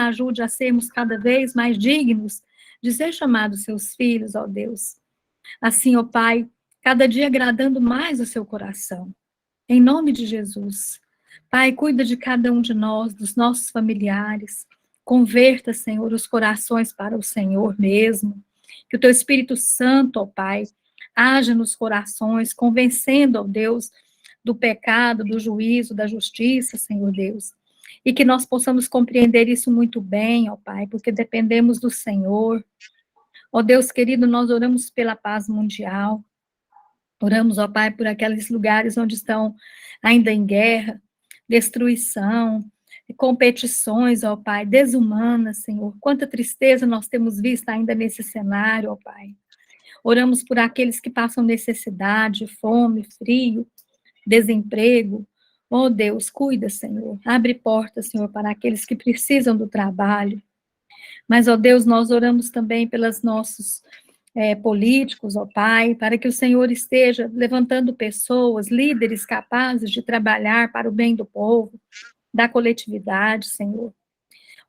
ajude a sermos cada vez mais dignos de ser chamados seus filhos, ó Deus. Assim, ó Pai, cada dia agradando mais o seu coração. Em nome de Jesus. Pai, cuida de cada um de nós, dos nossos familiares. Converta, Senhor, os corações para o Senhor mesmo. Que o teu Espírito Santo, ó Pai, haja nos corações, convencendo, ó Deus, do pecado, do juízo, da justiça, Senhor Deus. E que nós possamos compreender isso muito bem, ó Pai, porque dependemos do Senhor. Ó Deus querido, nós oramos pela paz mundial. Oramos, ó Pai, por aqueles lugares onde estão ainda em guerra, destruição, competições, ó Pai, desumanas, Senhor. Quanta tristeza nós temos visto ainda nesse cenário, ó Pai. Oramos por aqueles que passam necessidade, fome, frio, desemprego. Ó Deus, cuida, Senhor. Abre portas, Senhor, para aqueles que precisam do trabalho. Mas, ó Deus, nós oramos também pelos nossos políticos, ó Pai, para que o Senhor esteja levantando pessoas, líderes capazes de trabalhar para o bem do povo, da coletividade, Senhor.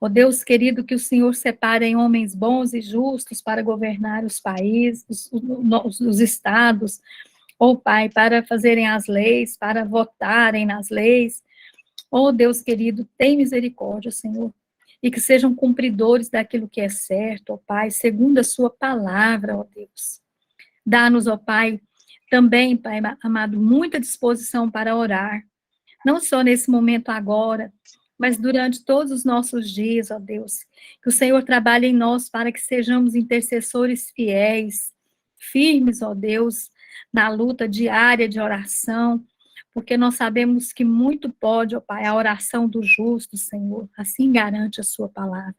Ó Deus querido, que o Senhor separe em homens bons e justos para governar os países, os estados, ó Pai, para fazerem as leis, para votarem nas leis. Ó Deus querido, tem misericórdia, Senhor, e que sejam cumpridores daquilo que é certo, ó Pai, segundo a sua palavra, ó Deus. Dá-nos, ó Pai, também, Pai amado, muita disposição para orar, não só nesse momento agora, mas durante todos os nossos dias, ó Deus. Que o Senhor trabalhe em nós para que sejamos intercessores fiéis, firmes, ó Deus, na luta diária de oração, porque nós sabemos que muito pode, ó Pai, a oração do justo, Senhor, assim garante a sua palavra.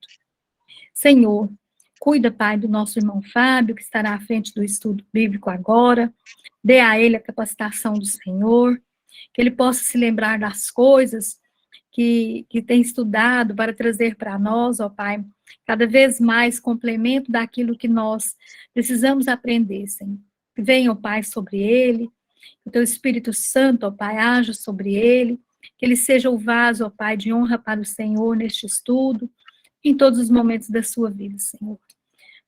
Senhor, cuida, Pai, do nosso irmão Fábio, que estará à frente do estudo bíblico agora, dê a ele a capacitação do Senhor, que ele possa se lembrar das coisas que tem estudado para trazer para nós, ó Pai, cada vez mais complemento daquilo que nós precisamos aprender, Senhor. Venha, ó Pai, sobre ele, que o teu Espírito Santo, ó Pai, haja sobre ele, que ele seja o vaso, ó Pai, de honra para o Senhor neste estudo, em todos os momentos da sua vida, Senhor.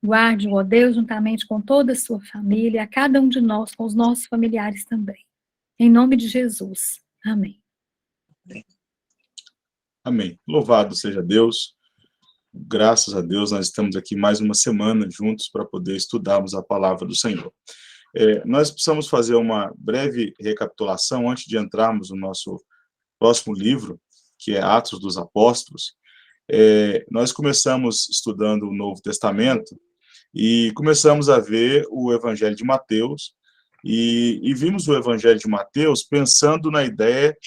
Guarde-o, ó Deus, juntamente com toda a sua família, a cada um de nós, com os nossos familiares também. Em nome de Jesus. Amém. Amém. Louvado seja Deus. Graças a Deus, nós estamos aqui mais uma semana juntos para poder estudarmos a palavra do Senhor. Nós precisamos fazer uma breve recapitulação antes de entrarmos no nosso próximo livro, que é Atos dos Apóstolos. Nós começamos estudando o Novo Testamento e começamos a ver o Evangelho de Mateus e vimos o Evangelho de Mateus pensando na ideia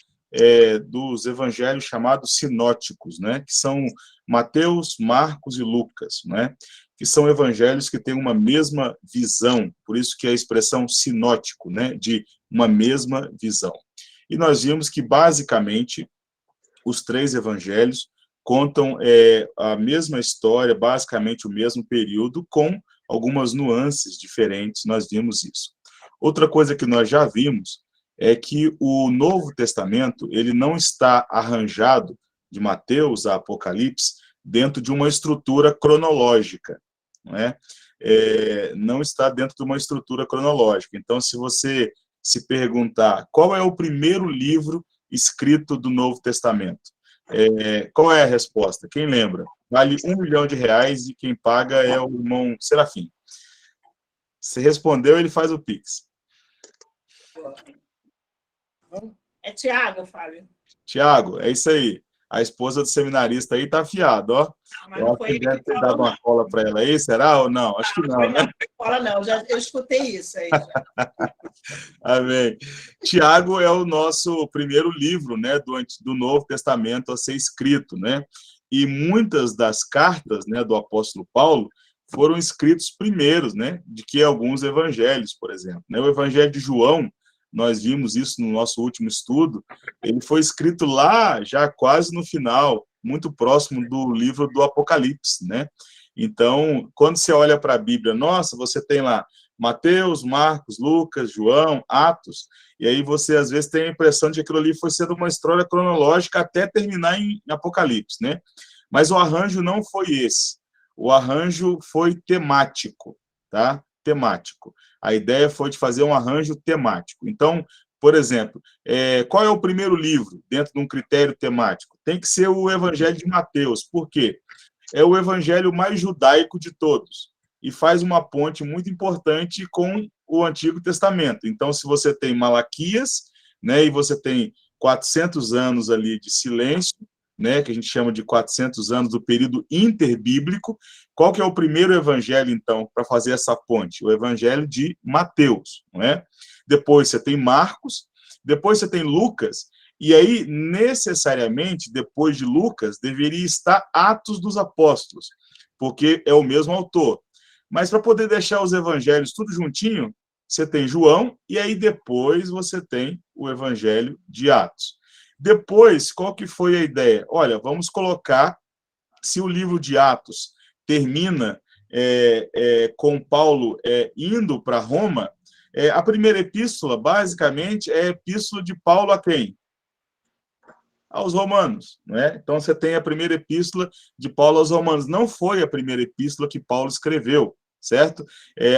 dos evangelhos chamados sinóticos, né, que são Mateus, Marcos e Lucas, né, que são evangelhos que têm uma mesma visão, por isso que é a expressão sinótico, né, de uma mesma visão. E nós vimos que, basicamente, os três evangelhos contam a mesma história, basicamente o mesmo período, com algumas nuances diferentes, nós vimos isso. Outra coisa que nós já vimos é que o Novo Testamento ele não está arranjado, de Mateus a Apocalipse, dentro de uma estrutura cronológica, não é? Não está dentro de uma estrutura cronológica. Então, se você se perguntar qual é o primeiro livro escrito do Novo Testamento, qual é a resposta? Quem lembra? Vale R$1 milhão e quem paga é o irmão Serafim. Se respondeu, ele faz o Pix. É Tiago, Fábio. Tiago, é isso aí. A esposa do seminarista aí tá afiada, ó. Eu acho que deve ter dado uma cola para ela aí, será ou não? Acho que não, né? Não, cola não, eu escutei isso aí. Amém. Tiago é o nosso primeiro livro, né, do Novo Testamento a ser escrito, né? E muitas das cartas, né, do apóstolo Paulo foram escritos primeiros, né, de que alguns evangelhos, por exemplo, né? O Evangelho de João, nós vimos isso no nosso último estudo, ele foi escrito lá, já quase no final, muito próximo do livro do Apocalipse, né? Então, quando você olha para a Bíblia, nossa, você tem lá Mateus, Marcos, Lucas, João, Atos, e aí você, às vezes, tem a impressão de que aquilo ali foi sendo uma história cronológica até terminar em Apocalipse, né? Mas o arranjo não foi esse. O arranjo foi temático, tá? Temático. A ideia foi de fazer um arranjo temático. Então, por exemplo, qual é o primeiro livro dentro de um critério temático? Tem que ser o Evangelho de Mateus. Por quê? É o evangelho mais judaico de todos e faz uma ponte muito importante com o Antigo Testamento. Então, se você tem Malaquias, né, e você tem 400 anos ali de silêncio, né, que a gente chama de 400 anos do período interbíblico, qual que é o primeiro evangelho, então, para fazer essa ponte? O evangelho de Mateus, não é? Depois você tem Marcos, depois você tem Lucas, e aí, necessariamente, depois de Lucas, deveria estar Atos dos Apóstolos, porque é o mesmo autor. Mas para poder deixar os evangelhos tudo juntinho, você tem João, e aí depois você tem o evangelho de Atos. Depois, qual que foi a ideia? Olha, vamos colocar, se o livro de Atos termina com Paulo indo para Roma, a primeira epístola, basicamente, é a epístola de Paulo a quem? Aos Romanos, né? Então você tem a primeira epístola de Paulo aos Romanos. Não foi a primeira epístola que Paulo escreveu, certo?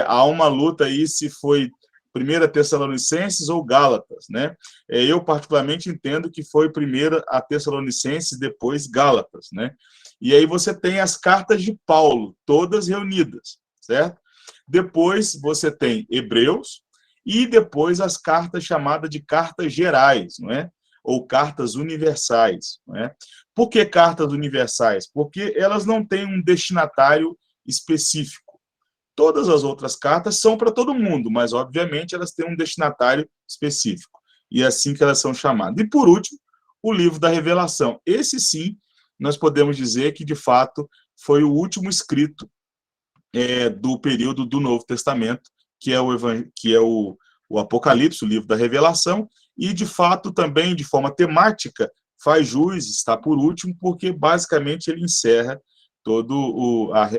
Há uma luta aí se foi 1 Tessalonicenses ou Gálatas, né? Eu particularmente entendo que foi primeiro a Tessalonicenses, depois Gálatas, né? E aí você tem as cartas de Paulo, todas reunidas, certo? Depois você tem Hebreus e depois as cartas chamadas de cartas gerais, não é? Ou cartas universais. Não é? Por que cartas universais? Porque elas não têm um destinatário específico. Todas as outras cartas são para todo mundo, mas, obviamente, elas têm um destinatário específico. E é assim que elas são chamadas. E, por último, o livro da Revelação. Esse, sim, nós podemos dizer que, de fato, foi o último escrito do período do Novo Testamento, que é o Apocalipse, o livro da Revelação, e, de fato, também, de forma temática, faz jus, está por último, porque, basicamente, ele encerra toda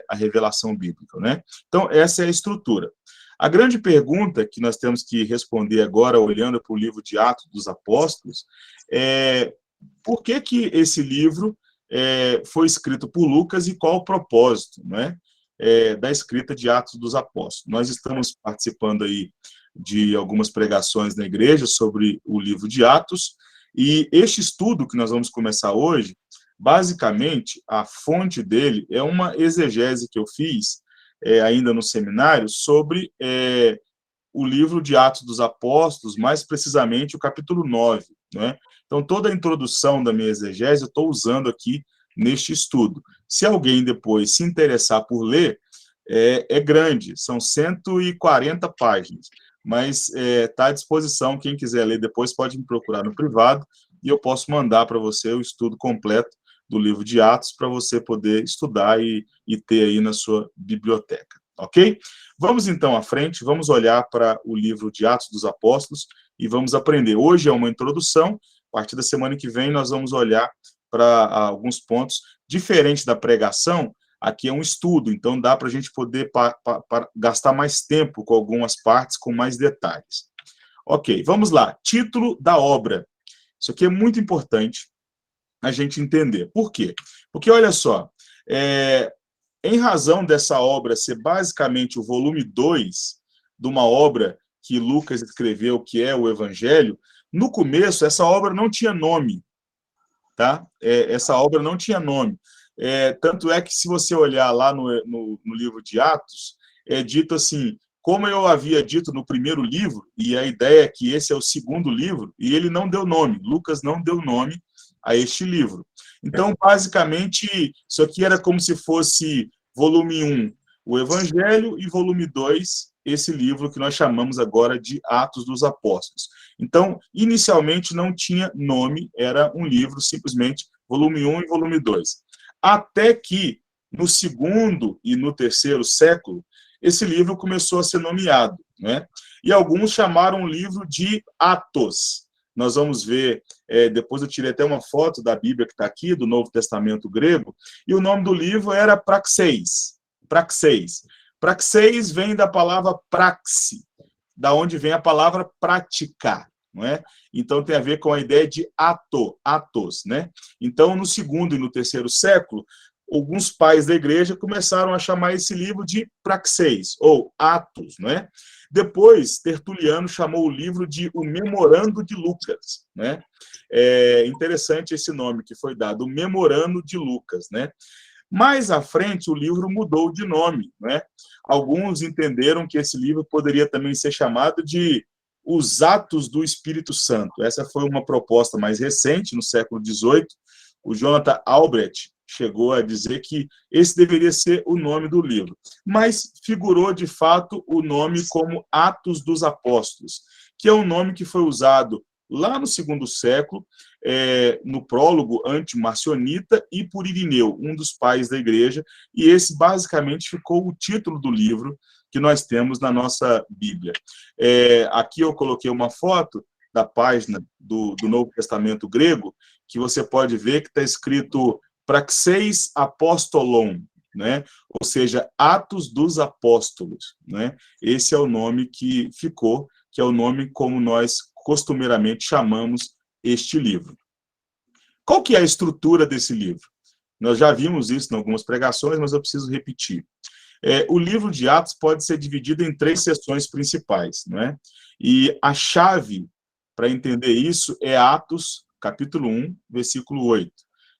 a revelação bíblica, né? Então, essa é a estrutura. A grande pergunta que nós temos que responder agora, olhando para o livro de Atos dos Apóstolos, é por que esse livro foi escrito por Lucas e qual o propósito, né, da escrita de Atos dos Apóstolos. Nós estamos participando aí de algumas pregações na igreja sobre o livro de Atos, e este estudo que nós vamos começar hoje, basicamente, a fonte dele é uma exegese que eu fiz ainda no seminário sobre o livro de Atos dos Apóstolos, mais precisamente o capítulo 9, né? Então, toda a introdução da minha exegese eu estou usando aqui neste estudo. Se alguém depois se interessar por ler, é grande, são 140 páginas, mas está à disposição, quem quiser ler depois pode me procurar no privado, e eu posso mandar para você o estudo completo do livro de Atos, para você poder estudar e ter aí na sua biblioteca, ok? Vamos então à frente, vamos olhar para o livro de Atos dos Apóstolos e vamos aprender. Hoje é uma introdução, a partir da semana que vem nós vamos olhar para alguns pontos. Diferente da pregação, aqui é um estudo, então dá para a gente poder gastar mais tempo com algumas partes, com mais detalhes. Ok, vamos lá. Título da obra. Isso aqui é muito importante a gente entender. Por quê? Porque, olha só, em razão dessa obra ser basicamente o volume 2 de uma obra que Lucas escreveu, que é o Evangelho, no começo essa obra não tinha nome, tá? Essa obra não tinha nome. Tanto é que, se você olhar lá no livro de Atos, é dito assim, como eu havia dito no primeiro livro, e a ideia é que esse é o segundo livro, e ele não deu nome, Lucas não deu nome a este livro. Então, basicamente, isso aqui era como se fosse volume 1, o Evangelho, e volume 2, esse livro que nós chamamos agora de Atos dos Apóstolos. Então, inicialmente não tinha nome, era um livro, simplesmente, volume 1 e volume 2. Até que, no segundo e no terceiro século, esse livro começou a ser nomeado, né? E alguns chamaram o livro de Atos. Nós vamos ver, depois eu tirei até uma foto da Bíblia que está aqui, do Novo Testamento grego, e o nome do livro era Praxeis. Praxeis. Praxeis vem da palavra praxe, da onde vem a palavra praticar, não é? Então tem a ver com a ideia de atos, né? Então, no segundo e no terceiro século, alguns pais da igreja começaram a chamar esse livro de Praxeis, ou Atos, né? Depois, Tertuliano chamou o livro de O Memorando de Lucas, né? É interessante esse nome que foi dado, O Memorando de Lucas, né? Mais à frente, o livro mudou de nome, né? Alguns entenderam que esse livro poderia também ser chamado de Os Atos do Espírito Santo. Essa foi uma proposta mais recente, no século XVIII. O Jonathan Albrecht chegou a dizer que esse deveria ser o nome do livro. Mas figurou, de fato, o nome como Atos dos Apóstolos, que é um nome que foi usado lá no segundo século, no prólogo antimarcionita e por Irineu, um dos pais da igreja, e esse basicamente ficou o título do livro que nós temos na nossa Bíblia. Aqui eu coloquei uma foto da página do Novo Testamento grego, que você pode ver que está escrito Praxeis Apostolon, né? Ou seja, Atos dos Apóstolos, né? Esse é o nome que ficou, que é o nome como nós costumeiramente chamamos este livro. Qual que é a estrutura desse livro? Nós já vimos isso em algumas pregações, mas eu preciso repetir. O livro de Atos pode ser dividido em 3 seções principais, né? E a chave para entender isso é Atos, capítulo 1, versículo 8.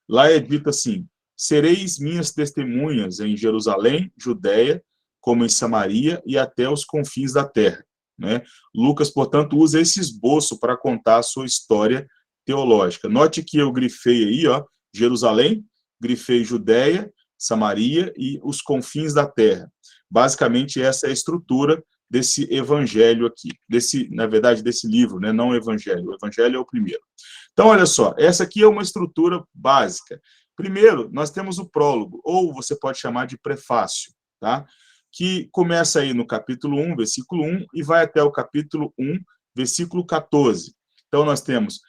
Lá é dito assim: sereis minhas testemunhas em Jerusalém, Judeia, como em Samaria e até os confins da terra, né? Lucas, portanto, usa esse esboço para contar a sua história teológica. Note que eu grifei aí, ó, Jerusalém, grifei Judeia, Samaria e os confins da terra. Basicamente, essa é a estrutura desse evangelho aqui, na verdade, desse livro, né? Não o evangelho é o primeiro. Então, olha só, essa aqui é uma estrutura básica. Primeiro, nós temos o prólogo, ou você pode chamar de prefácio, tá? Que começa aí no capítulo 1, versículo 1, e vai até o capítulo 1, versículo 14. Então, nós temos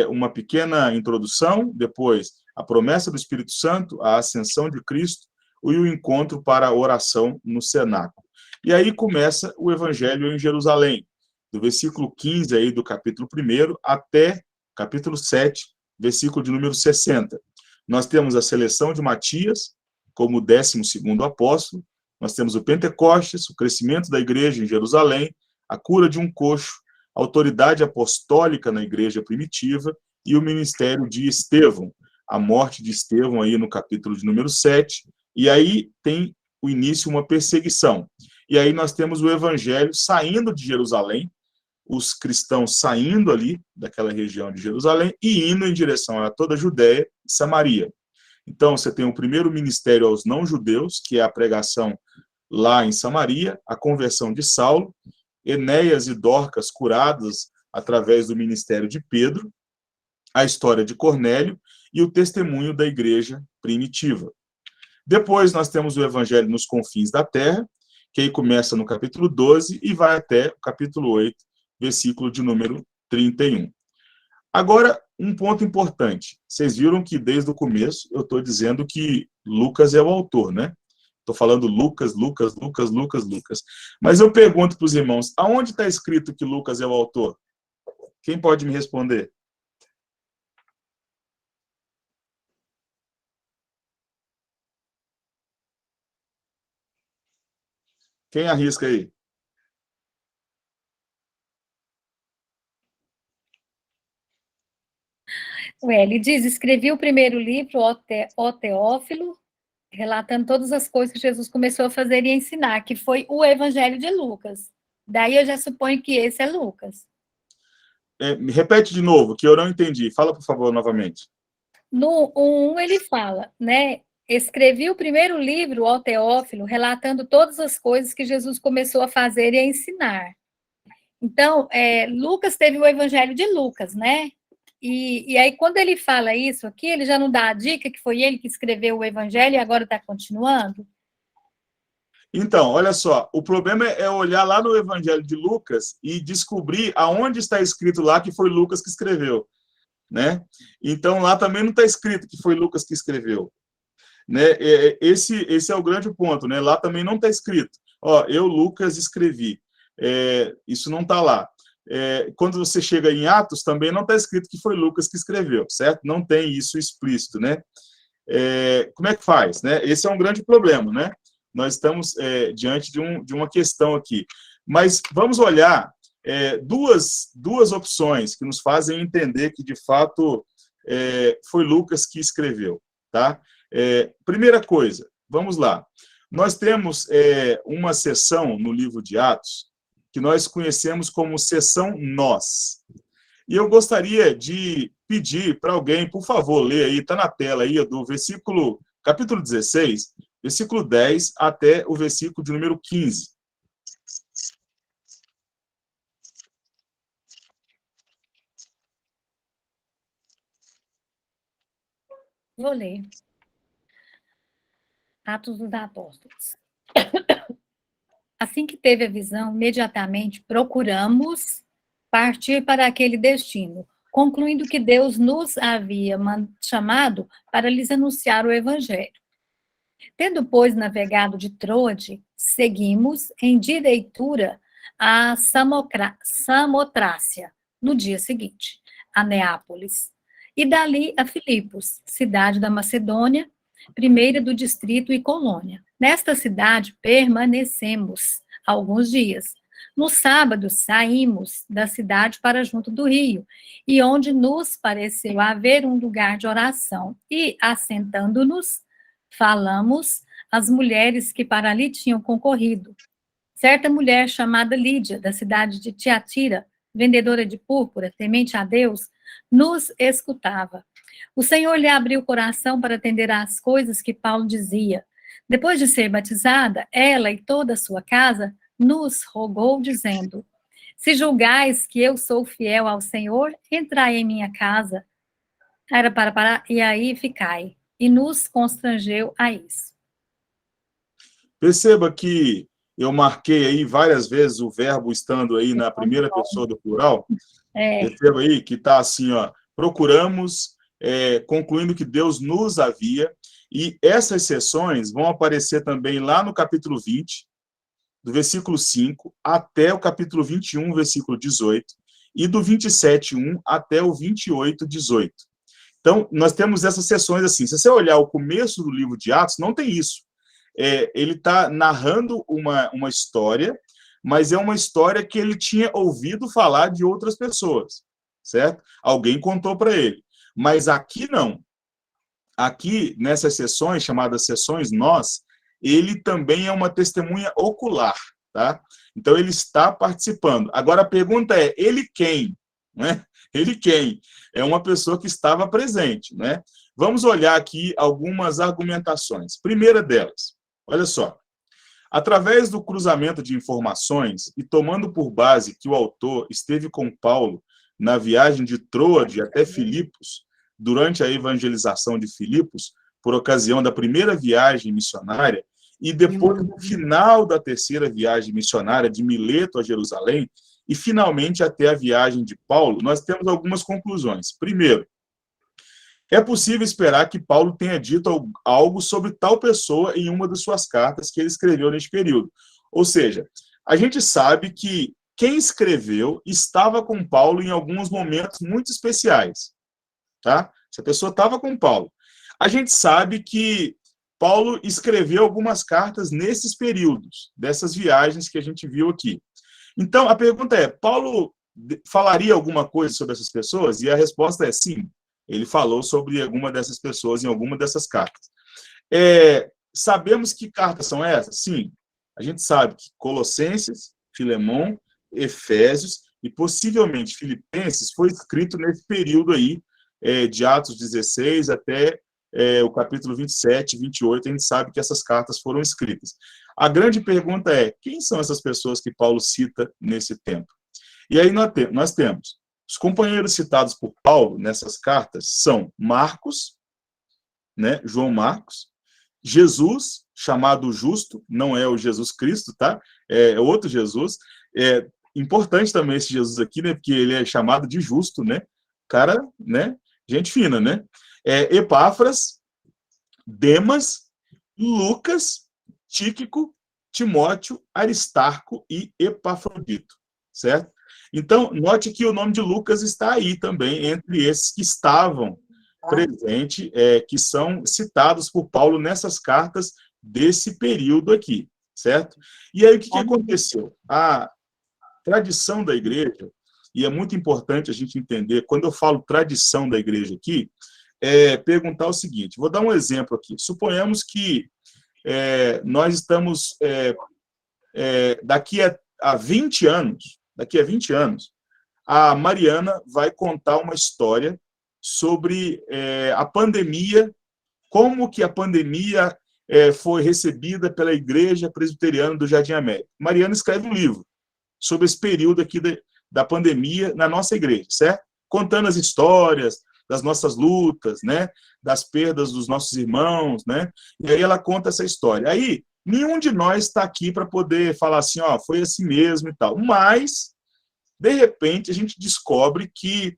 uma pequena introdução, depois a promessa do Espírito Santo, a ascensão de Cristo e o encontro para a oração no cenáculo. E aí começa o Evangelho em Jerusalém, do versículo 15 aí do capítulo 1 até capítulo 7, versículo de número 60. Nós temos a seleção de Matias como o 12º apóstolo, nós temos o Pentecostes, o crescimento da igreja em Jerusalém, a cura de um coxo, a autoridade apostólica na igreja primitiva e o ministério de Estevão, a morte de Estevão aí no capítulo de número 7, e aí tem o início, uma perseguição. E aí nós temos o evangelho saindo de Jerusalém, os cristãos saindo ali daquela região de Jerusalém e indo em direção a toda a Judéia e Samaria. Então, você tem o primeiro ministério aos não-judeus, que é a pregação lá em Samaria, a conversão de Saulo, Enéas e Dorcas curadas através do ministério de Pedro, a história de Cornélio e o testemunho da igreja primitiva. Depois, nós temos o evangelho nos confins da terra, que aí começa no capítulo 12 e vai até o capítulo 8, versículo de número 31. Agora, um ponto importante. Vocês viram que desde o começo eu estou dizendo que Lucas é o autor, né? Estou falando Lucas. Mas eu pergunto para os irmãos, aonde está escrito que Lucas é o autor? Quem pode me responder? Quem arrisca aí? Ele diz, escrevi o primeiro livro, O Teófilo, relatando todas as coisas que Jesus começou a fazer e ensinar, que foi o Evangelho de Lucas. Daí eu já suponho que esse é Lucas. Repete de novo, que eu não entendi. Fala, por favor, novamente. No 1 ele fala, né? Escrevi o primeiro livro, O Teófilo, relatando todas as coisas que Jesus começou a fazer e a ensinar. Então, Lucas teve o Evangelho de Lucas, né? E aí, quando ele fala isso aqui, ele já não dá a dica que foi ele que escreveu o Evangelho e agora está continuando? Então, olha só, o problema é olhar lá no Evangelho de Lucas e descobrir aonde está escrito lá que foi Lucas que escreveu, né? Então, lá também não está escrito que foi Lucas que escreveu, né? Esse é o grande ponto, né? Lá também não está escrito, ó, eu, Lucas, escrevi. Isso não está lá. Quando você chega em Atos, também não está escrito que foi Lucas que escreveu, certo? Não tem isso explícito, né? como é que faz, né? Esse é um grande problema, né? Nós estamos diante de uma questão aqui. Mas vamos olhar duas opções que nos fazem entender que, de fato, foi Lucas que escreveu, tá? Primeira coisa, vamos lá. Nós temos uma seção no livro de Atos que nós conhecemos como seção Nós. E eu gostaria de pedir para alguém, por favor, ler aí, está na tela aí, do capítulo 16, versículo 10 até o versículo de número 15. Vou ler. Atos dos Apóstolos. Assim que teve a visão, imediatamente procuramos partir para aquele destino, concluindo que Deus nos havia chamado para lhes anunciar o Evangelho. Tendo, pois, navegado de Troade, seguimos em direitura a Samotrácia, no dia seguinte, a Neápolis, e dali a Filipos, cidade da Macedônia, primeira do distrito e colônia. Nesta cidade permanecemos alguns dias. No sábado saímos da cidade para junto do rio, e onde nos pareceu haver um lugar de oração, e, assentando-nos, falamos às mulheres que para ali tinham concorrido. Certa mulher chamada Lídia, da cidade de Tiatira, vendedora de púrpura, temente a Deus, nos escutava. O Senhor lhe abriu o coração para atender às coisas que Paulo dizia. Depois de ser batizada, ela e toda a sua casa nos rogou, dizendo: se julgais que eu sou fiel ao Senhor, entrai em minha casa. Era para parar, e aí ficai. E nos constrangeu a isso. Perceba que eu marquei aí várias vezes o verbo estando aí na primeira pessoa do plural. Perceba aí que está assim, ó, procuramos, concluindo que Deus nos havia, e essas sessões vão aparecer também lá no capítulo 20, do versículo 5 até o capítulo 21, versículo 18, e do 27:1 até o 28:18. Então, nós temos essas sessões assim. Se você olhar o começo do livro de Atos, não tem isso. Ele está narrando uma história, mas é uma história que ele tinha ouvido falar de outras pessoas, certo? Alguém contou para ele. Mas aqui não. Aqui, nessas sessões, chamadas sessões Nós, ele também é uma testemunha ocular, tá? Então, ele está participando. Agora, a pergunta é, ele quem? Né? Ele quem? É uma pessoa que estava presente, né? Vamos olhar aqui algumas argumentações. Primeira delas, olha só. Através do cruzamento de informações e tomando por base que o autor esteve com Paulo na viagem de Troade até Filipos, durante a evangelização de Filipos, por ocasião da primeira viagem missionária, e depois, no final da terceira viagem missionária, de Mileto a Jerusalém, e finalmente até a viagem de Paulo, nós temos algumas conclusões. Primeiro, é possível esperar que Paulo tenha dito algo sobre tal pessoa em uma de suas cartas que ele escreveu neste período. Ou seja, a gente sabe que quem escreveu estava com Paulo em alguns momentos muito especiais. Tá? Essa pessoa estava com Paulo. A gente sabe que Paulo escreveu algumas cartas nesses períodos, dessas viagens que a gente viu aqui. Então, a pergunta é, Paulo falaria alguma coisa sobre essas pessoas? E a resposta é sim. Ele falou sobre alguma dessas pessoas em alguma dessas cartas. Sabemos que cartas são essas? Sim. A gente sabe que Colossenses, Filemão, Efésios e possivelmente Filipenses foi escrito nesse período aí, de Atos 16 até o capítulo 27, 28, a gente sabe que essas cartas foram escritas. A grande pergunta é, quem são essas pessoas que Paulo cita nesse tempo? E aí nós temos, os companheiros citados por Paulo nessas cartas são Marcos, né, João Marcos, Jesus, chamado Justo, não é o Jesus Cristo, tá? É outro Jesus. É importante também esse Jesus aqui, né, porque ele é chamado de Justo, né? Cara, né? Gente fina, né? Epáfras, Demas, Lucas, Tíquico, Timóteo, Aristarco e Epafrodito, certo? Então, note que o nome de Lucas está aí também, entre esses que estavam presente, que são citados por Paulo nessas cartas desse período aqui, certo? E aí, o que aconteceu? A tradição da igreja, e é muito importante a gente entender, quando eu falo tradição da igreja aqui, perguntar o seguinte, vou dar um exemplo aqui. Suponhamos que nós estamos, daqui a 20 anos, a Mariana vai contar uma história sobre a pandemia, como que a pandemia foi recebida pela Igreja Presbiteriana do Jardim América. Mariana escreve um livro sobre esse período aqui da pandemia na nossa igreja, certo? Contando as histórias das nossas lutas, né? Das perdas dos nossos irmãos, né? E aí ela conta essa história. Aí, nenhum de nós está aqui para poder falar assim, ó, foi assim mesmo e tal. Mas, de repente, a gente descobre que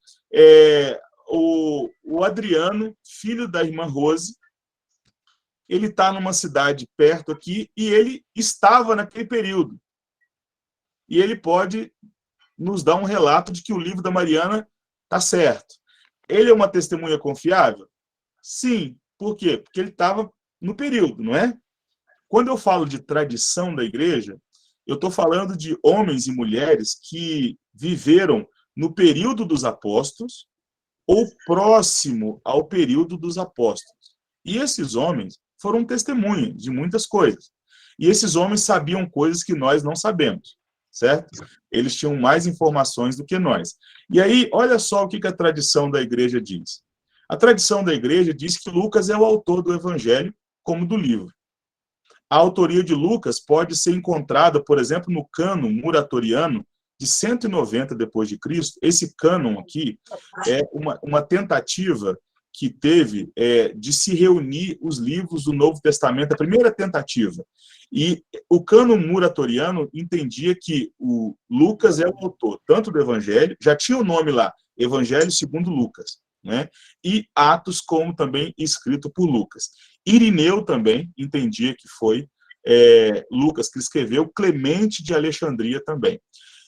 o Adriano, filho da irmã Rose, ele está numa cidade perto aqui e ele estava naquele período. E ele pode nos dar um relato de que o livro da Mariana está certo. Ele é uma testemunha confiável? Sim. Por quê? Porque ele estava no período, não é? Quando eu falo de tradição da igreja, eu estou falando de homens e mulheres que viveram no período dos apóstolos ou próximo ao período dos apóstolos. E esses homens foram testemunhas de muitas coisas. E esses homens sabiam coisas que nós não sabemos, certo? Eles tinham mais informações do que nós. E aí, olha só o que a tradição da igreja diz. A tradição da igreja diz que Lucas é o autor do evangelho, como do livro. A autoria de Lucas pode ser encontrada, por exemplo, no cânon muratoriano de 190 depois de Cristo. Esse cânon aqui é uma tentativa que teve de se reunir os livros do Novo Testamento, a primeira tentativa. E o cânon muratoriano entendia que o Lucas é o autor tanto do Evangelho, já tinha o nome lá, Evangelho segundo Lucas, né? E Atos, como também escrito por Lucas. Irineu também entendia que foi Lucas que escreveu, Clemente de Alexandria também.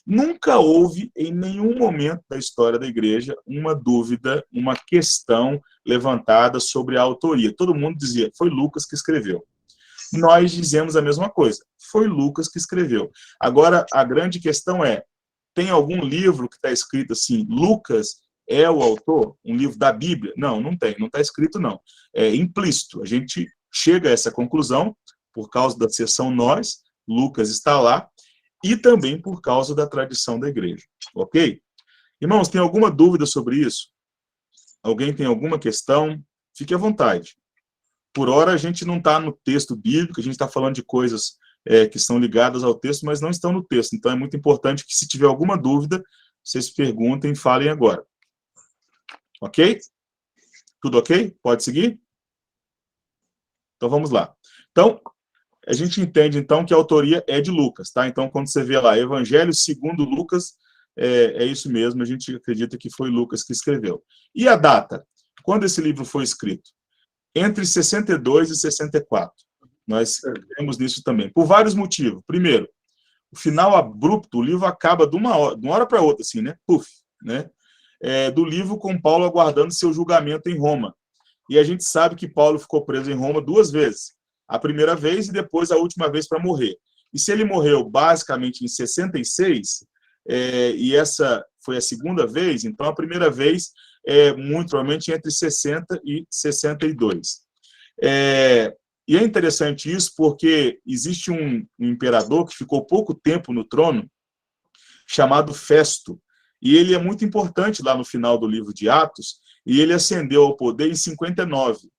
Nunca houve, em nenhum momento da história da igreja, uma dúvida, uma questão levantada sobre a autoria. Todo mundo dizia, foi Lucas que escreveu. Nós dizemos a mesma coisa, foi Lucas que escreveu. Agora, a grande questão é, tem algum livro que está escrito assim, Lucas é o autor? Um livro da Bíblia? Não, não tem, não está escrito não. É implícito, a gente chega a essa conclusão, por causa da seção nós, Lucas está lá, e também por causa da tradição da igreja, ok? Irmãos, tem alguma dúvida sobre isso? Alguém tem alguma questão? Fique à vontade. Por hora, a gente não está no texto bíblico, a gente está falando de coisas que são ligadas ao texto, mas não estão no texto. Então, é muito importante que, se tiver alguma dúvida, vocês perguntem e falem agora. Ok? Tudo ok? Pode seguir? Então, vamos lá. Então, a gente entende, então, que a autoria é de Lucas, tá? Então, quando você vê lá, Evangelho segundo Lucas, é isso mesmo, a gente acredita que foi Lucas que escreveu. E a data? Quando esse livro foi escrito? Entre 62 e 64. Nós vemos nisso também, por vários motivos. Primeiro, o final abrupto, o livro acaba de uma hora para outra, assim, né? Puf, né? Do livro com Paulo aguardando seu julgamento em Roma. E a gente sabe que Paulo ficou preso em Roma 2 vezes. A primeira vez e depois a última vez para morrer. E se ele morreu basicamente em 66, e essa foi a segunda vez, então a primeira vez muito provavelmente entre 60 e 62. E é interessante isso porque existe um imperador que ficou pouco tempo no trono, chamado Festo, e ele é muito importante lá no final do livro de Atos, e ele ascendeu ao poder em 59.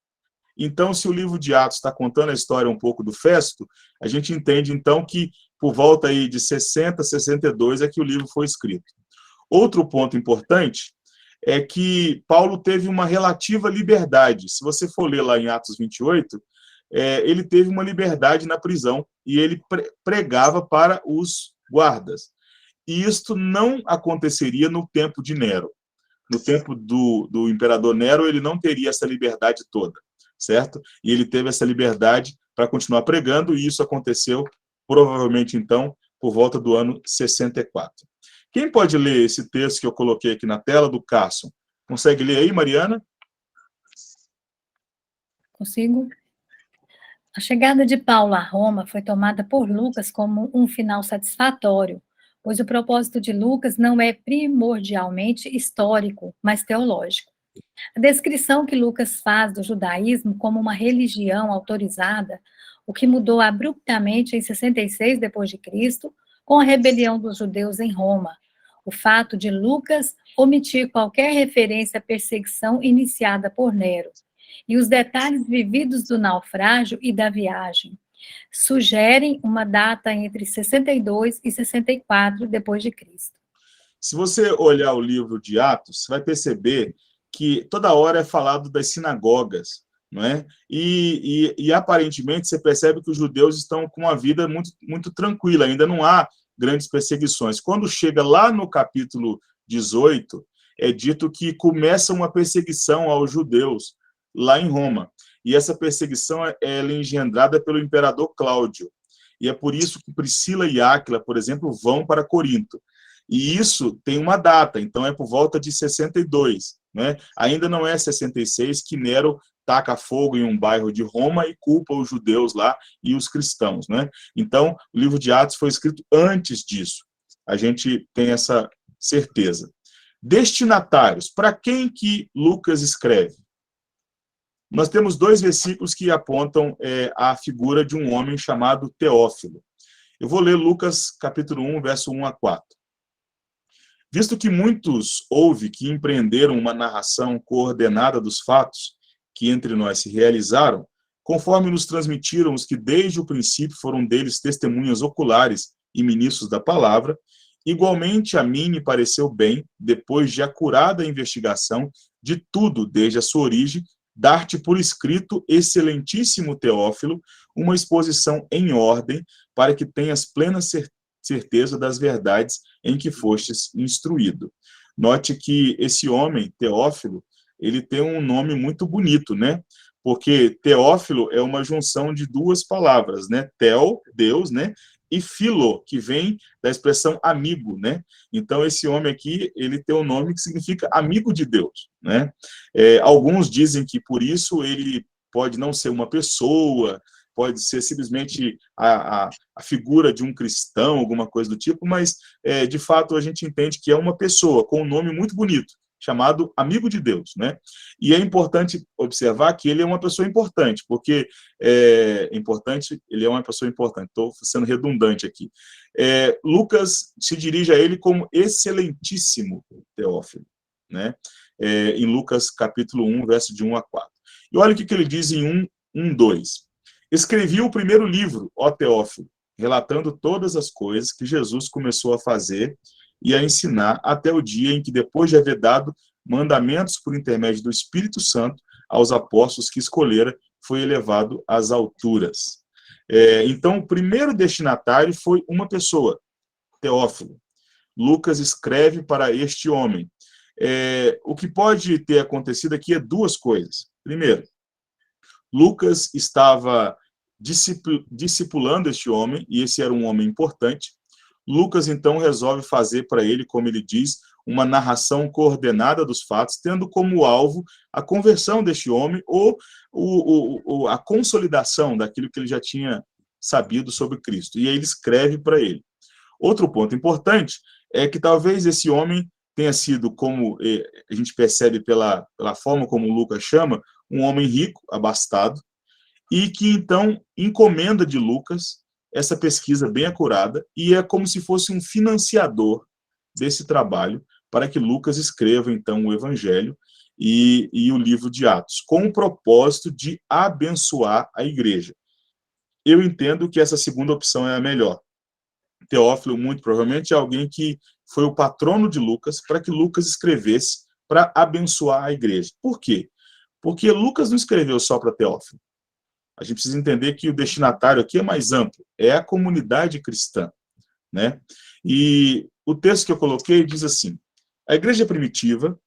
Então, se o livro de Atos está contando a história um pouco do Festo, a gente entende, então, que por volta aí de 60, 62 é que o livro foi escrito. Outro ponto importante é que Paulo teve uma relativa liberdade. Se você for ler lá em Atos 28, ele teve uma liberdade na prisão e ele pregava para os guardas. E isto não aconteceria no tempo de Nero. No tempo do imperador Nero, ele não teria essa liberdade toda, certo? E ele teve essa liberdade para continuar pregando, e isso aconteceu, provavelmente, então, por volta do ano 64. Quem pode ler esse texto que eu coloquei aqui na tela, do Carson? Consegue ler aí, Mariana? Consigo? A chegada de Paulo a Roma foi tomada por Lucas como um final satisfatório, pois o propósito de Lucas não é primordialmente histórico, mas teológico. A descrição que Lucas faz do judaísmo como uma religião autorizada, o que mudou abruptamente em 66 d.C., com a rebelião dos judeus em Roma. O fato de Lucas omitir qualquer referência à perseguição iniciada por Nero e os detalhes vividos do naufrágio e da viagem sugerem uma data entre 62 e 64 d.C. Se você olhar o livro de Atos, você vai perceber que toda hora é falado das sinagogas, não é? E aparentemente você percebe que os judeus estão com uma vida muito, muito tranquila, ainda não há grandes perseguições. Quando chega lá no capítulo 18, é dito que começa uma perseguição aos judeus lá em Roma. E essa perseguição ela é engendrada pelo imperador Cláudio. E é por isso que Priscila e Áquila, por exemplo, vão para Corinto. E isso tem uma data, então é por volta de 62. Né? Ainda não é 66 que Nero taca fogo em um bairro de Roma e culpa os judeus lá e os cristãos. Né? Então, o livro de Atos foi escrito antes disso. A gente tem essa certeza. Destinatários. Para quem que Lucas escreve? Nós temos 2 versículos que apontam a figura de um homem chamado Teófilo. Eu vou ler Lucas capítulo 1, verso 1 a 4. Visto que muitos houve que empreenderam uma narração coordenada dos fatos que entre nós se realizaram, conforme nos transmitiram os que desde o princípio foram deles testemunhas oculares e ministros da palavra, igualmente a mim me pareceu bem, depois de acurada investigação de tudo desde a sua origem, dar-te por escrito, excelentíssimo Teófilo, uma exposição em ordem, para que tenhas plena certeza das verdades em que fostes instruído. Note que esse homem, Teófilo, ele tem um nome muito bonito, né? Porque Teófilo é uma junção de 2 palavras, né? Theo, Deus, né? E filo, que vem da expressão amigo, né? Então, esse homem aqui, ele tem um nome que significa amigo de Deus, né? Alguns dizem que, por isso, ele pode não ser uma pessoa, pode ser simplesmente a figura de um cristão, alguma coisa do tipo, mas, de fato, a gente entende que é uma pessoa com um nome muito bonito, chamado amigo de Deus, né? E é importante observar que ele é uma pessoa importante, porque ele é uma pessoa importante, estou sendo redundante aqui. Lucas se dirige a ele como excelentíssimo Teófilo, né? Em Lucas capítulo 1, verso de 1 a 4. E olha o que ele diz em 1:2. Escrevi o primeiro livro, ó Teófilo, relatando todas as coisas que Jesus começou a fazer e a ensinar até o dia em que, depois de haver dado mandamentos por intermédio do Espírito Santo aos apóstolos que escolhera, foi elevado às alturas. Então, o primeiro destinatário foi uma pessoa, Teófilo. Lucas escreve para este homem. O que pode ter acontecido aqui é 2 coisas. Primeiro, Lucas estava discipulando este homem, e esse era um homem importante. Lucas, então, resolve fazer para ele, como ele diz, uma narração coordenada dos fatos, tendo como alvo a conversão deste homem ou a consolidação daquilo que ele já tinha sabido sobre Cristo. E aí ele escreve para ele. Outro ponto importante é que talvez esse homem tenha sido, como a gente percebe pela forma como Lucas chama, um homem rico, abastado, e que, então, encomenda de Lucas essa pesquisa bem acurada, e é como se fosse um financiador desse trabalho para que Lucas escreva, então, o Evangelho e o livro de Atos, com o propósito de abençoar a igreja. Eu entendo que essa segunda opção é a melhor. Teófilo, muito provavelmente, é alguém que foi o patrono de Lucas para que Lucas escrevesse para abençoar a igreja. Por quê? Porque Lucas não escreveu só para Teófilo. A gente precisa entender que o destinatário aqui é mais amplo, é a comunidade cristã, né? E o texto que eu coloquei diz assim: a igreja primitiva,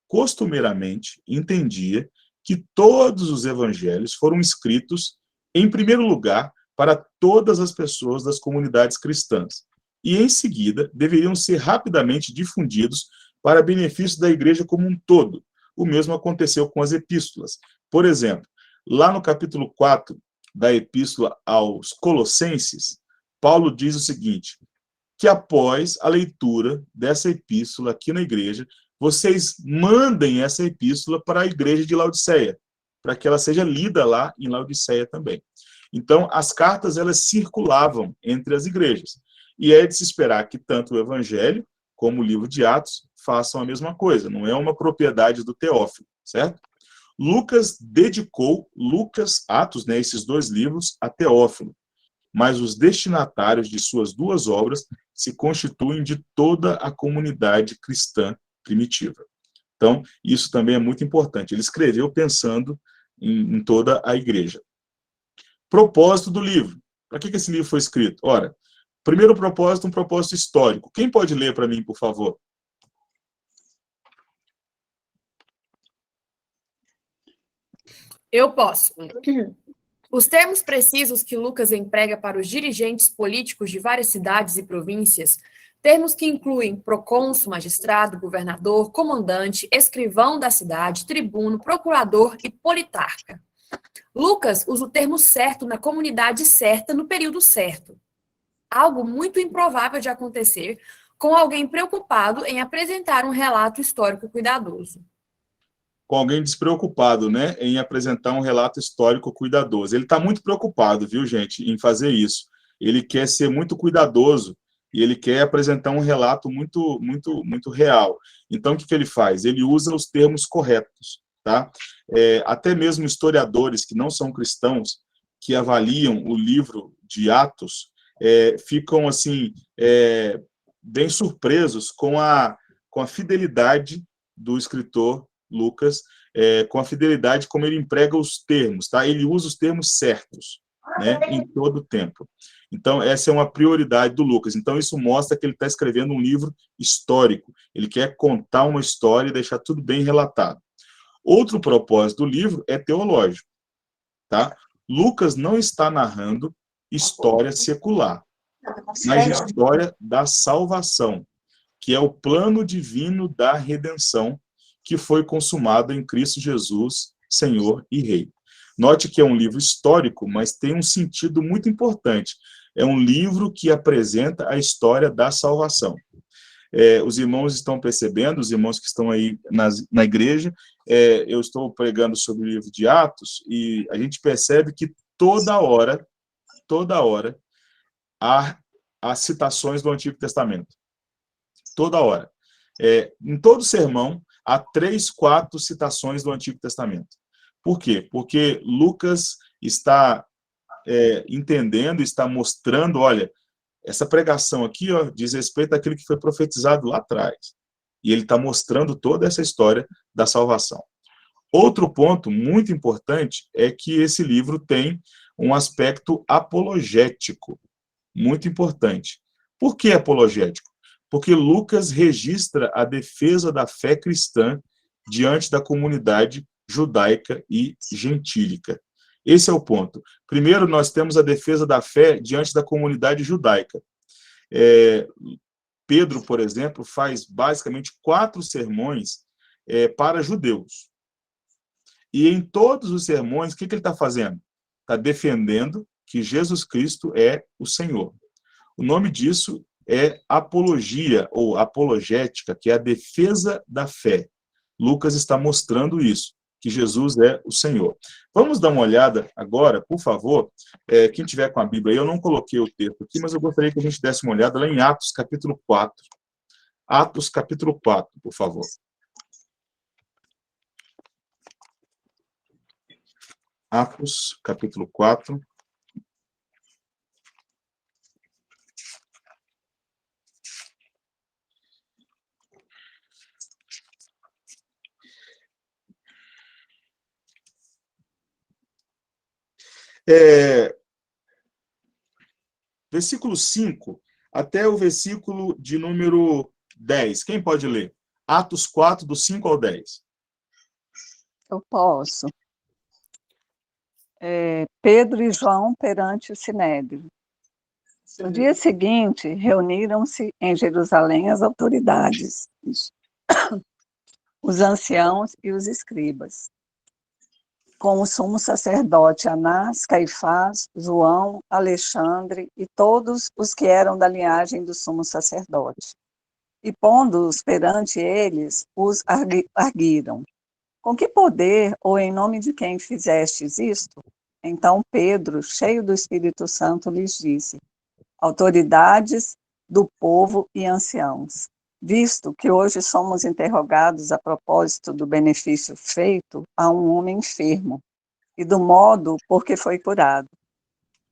costumeiramente, entendia que todos os evangelhos foram escritos, em primeiro lugar, para todas as pessoas das comunidades cristãs, e, em seguida, deveriam ser rapidamente difundidos para benefício da igreja como um todo. O mesmo aconteceu com as epístolas. Por exemplo, Lá no capítulo 4 da Epístola aos Colossenses, Paulo diz o seguinte, que após a leitura dessa epístola aqui na igreja, vocês mandem essa epístola para a igreja de Laodiceia, para que ela seja lida lá em Laodiceia também. Então, as cartas, elas circulavam entre as igrejas. E é de se esperar que tanto o Evangelho como o livro de Atos façam a mesma coisa. Não é uma propriedade do Teófilo, certo? Lucas dedicou Atos, né, esses dois livros, a Teófilo. Mas os destinatários de suas duas obras se constituem de toda a comunidade cristã primitiva. Então, isso também é muito importante. Ele escreveu pensando em toda a igreja. Propósito do livro. Para que esse livro foi escrito? Ora, primeiro propósito, um propósito histórico. Quem pode ler para mim, por favor? Eu posso. Os termos precisos que Lucas emprega para os dirigentes políticos de várias cidades e províncias, termos que incluem procônsul, magistrado, governador, comandante, escrivão da cidade, tribuno, procurador e politarca. Lucas usa o termo certo na comunidade certa no período certo. Algo muito improvável de acontecer com alguém preocupado em apresentar um relato histórico cuidadoso. Com alguém despreocupado, né, em apresentar um relato histórico cuidadoso. Ele está muito preocupado, viu, gente, em fazer isso. Ele quer ser muito cuidadoso e ele quer apresentar um relato muito real. Então, o que ele faz? Ele usa os termos corretos, tá? Até mesmo historiadores que não são cristãos, que avaliam o livro de Atos, ficam, assim, bem surpresos com a fidelidade do escritor Lucas, com a fidelidade como ele emprega os termos, tá? Ele usa os termos certos, né, em todo o tempo. Então, essa é uma prioridade do Lucas. Então, isso mostra que ele está escrevendo um livro histórico. Ele quer contar uma história e deixar tudo bem relatado. Outro propósito do livro é teológico, tá? Lucas não está narrando história secular, mas história da salvação, que é o plano divino da redenção que foi consumado em Cristo Jesus, Senhor e Rei. Note que é um livro histórico, mas tem um sentido muito importante. É um livro que apresenta a história da salvação. Os irmãos estão percebendo, os irmãos que estão aí na igreja, eu estou pregando sobre o livro de Atos, e a gente percebe que toda hora, há citações do Antigo Testamento. Toda hora. Em todo sermão, há 3, 4 citações do Antigo Testamento. Por quê? Porque Lucas está entendendo, está mostrando, olha, essa pregação aqui, ó, diz respeito àquilo que foi profetizado lá atrás. E ele está mostrando toda essa história da salvação. Outro ponto muito importante é que esse livro tem um aspecto apologético, muito importante. Por que apologético? Porque Lucas registra a defesa da fé cristã diante da comunidade judaica e gentílica. Esse é o ponto. Primeiro, nós temos a defesa da fé diante da comunidade judaica. Pedro, por exemplo, faz basicamente 4 sermões para judeus. E em todos os sermões, o que ele está fazendo? Está defendendo que Jesus Cristo é o Senhor. O nome disso é apologia, ou apologética, que é a defesa da fé. Lucas está mostrando isso, que Jesus é o Senhor. Vamos dar uma olhada agora, por favor, quem tiver com a Bíblia aí, eu não coloquei o texto aqui, mas eu gostaria que a gente desse uma olhada lá em Atos, capítulo 4. Atos, capítulo 4, por favor. Atos, capítulo 4. Versículo 5 até o versículo de número 10. Quem pode ler? Atos 4, do 5 ao 10. Eu posso. Pedro e João perante o Sinédrio. No dia seguinte, reuniram-se em Jerusalém as autoridades, os anciãos e os escribas. com o sumo sacerdote Anás, Caifás, João, Alexandre e todos os que eram da linhagem do sumo sacerdote. E pondo-os perante eles, os arguiram. Com que poder ou em nome de quem fizestes isto? Então Pedro, cheio do Espírito Santo, lhes disse: autoridades do povo e anciãos, visto que hoje somos interrogados a propósito do benefício feito a um homem enfermo e do modo por que foi curado.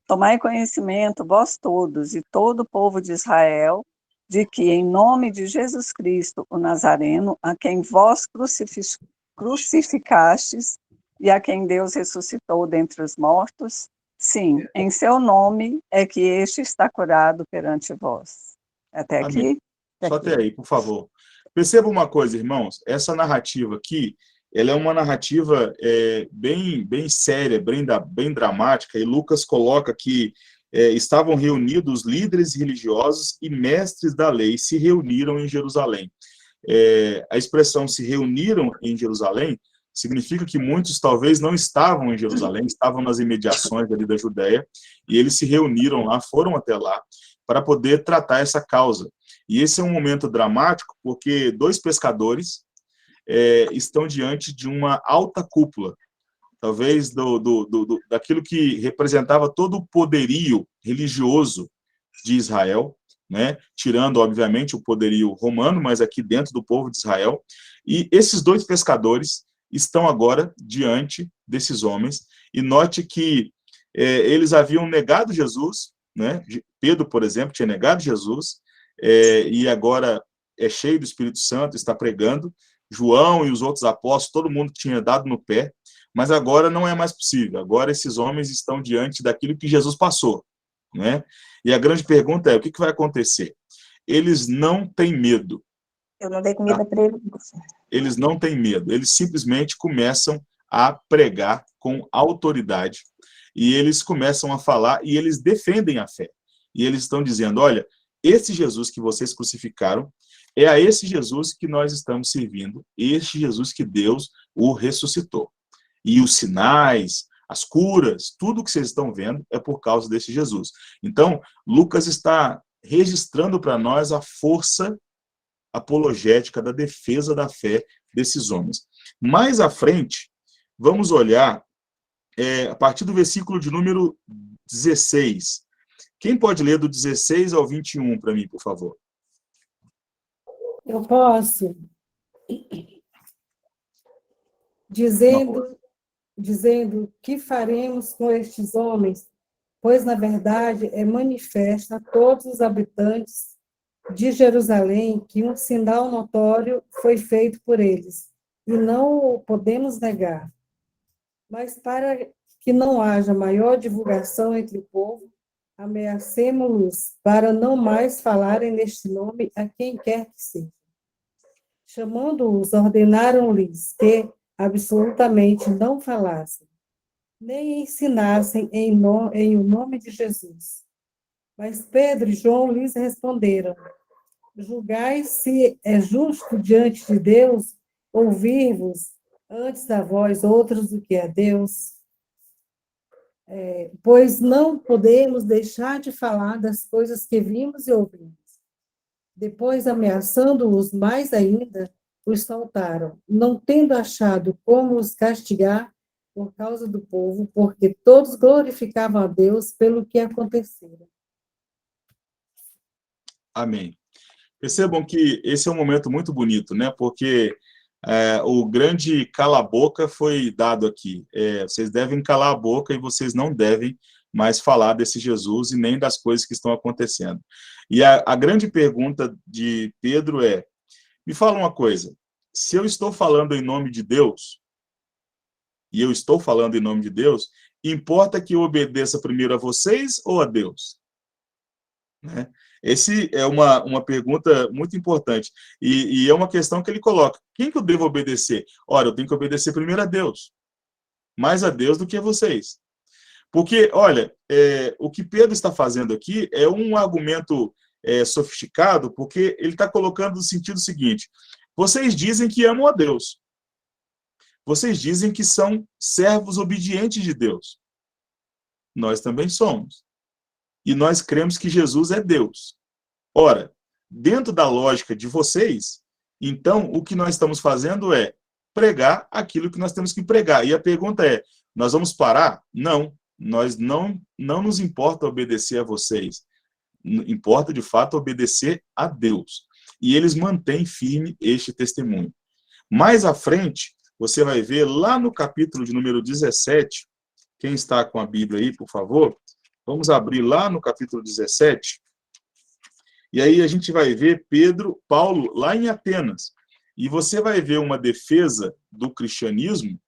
Tomai conhecimento, vós todos e todo o povo de Israel, de que em nome de Jesus Cristo, o Nazareno, a quem vós crucificastes e a quem Deus ressuscitou dentre os mortos, sim, em seu nome é que este está curado perante vós. Até aqui? Amém. Só até aí, por favor. Perceba uma coisa, irmãos, essa narrativa aqui, ela é uma narrativa bem séria, bem dramática, e Lucas coloca que estavam reunidos líderes religiosos e mestres da lei, se reuniram em Jerusalém. A expressão se reuniram em Jerusalém significa que muitos talvez não estavam em Jerusalém, estavam nas imediações ali da Judéia, e eles se reuniram lá, foram até lá, para poder tratar essa causa. E esse é um momento dramático, porque dois pescadores estão diante de uma alta cúpula, talvez daquilo que representava todo o poderio religioso de Israel, né? Tirando, obviamente, o poderio romano, mas aqui dentro do povo de Israel. E esses dois pescadores estão agora diante desses homens, e note que eles haviam negado Jesus, né? Pedro, por exemplo, tinha negado Jesus, e agora é cheio do Espírito Santo, está pregando. João e os outros apóstolos, todo mundo tinha dado no pé, mas agora não é mais possível. Agora esses homens estão diante daquilo que Jesus passou, né? E a grande pergunta é, o que vai acontecer? Eles não têm medo. Eu não dei comida para ele. Eles não têm medo, eles simplesmente começam a pregar com autoridade, e eles começam a falar, e eles defendem a fé. E eles estão dizendo, olha, esse Jesus que vocês crucificaram, é a esse Jesus que nós estamos servindo, este Jesus que Deus o ressuscitou. E os sinais, as curas, tudo que vocês estão vendo é por causa desse Jesus. Então, Lucas está registrando para nós a força apologética da defesa da fé desses homens. Mais à frente, vamos olhar a partir do versículo de número 16. Quem pode ler do 16 ao 21 para mim, por favor? Eu posso. Dizendo que faremos com estes homens, pois, na verdade, é manifesto a todos os habitantes de Jerusalém que um sinal notório foi feito por eles, e não o podemos negar. Mas para que não haja maior divulgação entre o povo, ameacemo-los para não mais falarem neste nome a quem quer que seja. Chamando-os, ordenaram-lhes que absolutamente não falassem, nem ensinassem em o nome de Jesus. Mas Pedro e João lhes responderam: julgais se é justo diante de Deus ouvir-vos antes a vós outros do que a Deus? Pois não podemos deixar de falar das coisas que vimos e ouvimos. Depois, ameaçando-os mais ainda, os soltaram, não tendo achado como os castigar por causa do povo, porque todos glorificavam a Deus pelo que acontecera. Amém. Percebam que esse é um momento muito bonito, né? Porque o grande cala-boca foi dado aqui. Vocês devem calar a boca e vocês não devem mais falar desse Jesus e nem das coisas que estão acontecendo. E a grande pergunta de Pedro é, me fala uma coisa, se eu estou falando em nome de Deus, e eu estou falando em nome de Deus, importa que eu obedeça primeiro a vocês ou a Deus? Né? Essa é uma pergunta muito importante. E é uma questão que ele coloca. Quem que eu devo obedecer? Ora, eu tenho que obedecer primeiro a Deus. Mais a Deus do que a vocês. Porque, olha, o que Pedro está fazendo aqui é um argumento sofisticado, porque ele está colocando no sentido seguinte. Vocês dizem que amam a Deus. vocês dizem que são servos obedientes de Deus. Nós também somos. E nós cremos que Jesus é Deus. Ora, dentro da lógica de vocês, então o que nós estamos fazendo é pregar aquilo que nós temos que pregar. E a pergunta é, nós vamos parar? Não. Nós não nos importa obedecer a vocês. Importa, de fato, obedecer a Deus. E eles mantêm firme este testemunho. Mais à frente, você vai ver lá no capítulo de número 17, quem está com a Bíblia aí, por favor, vamos abrir lá no capítulo 17, e aí a gente vai ver Paulo lá em Atenas, e você vai ver uma defesa do cristianismo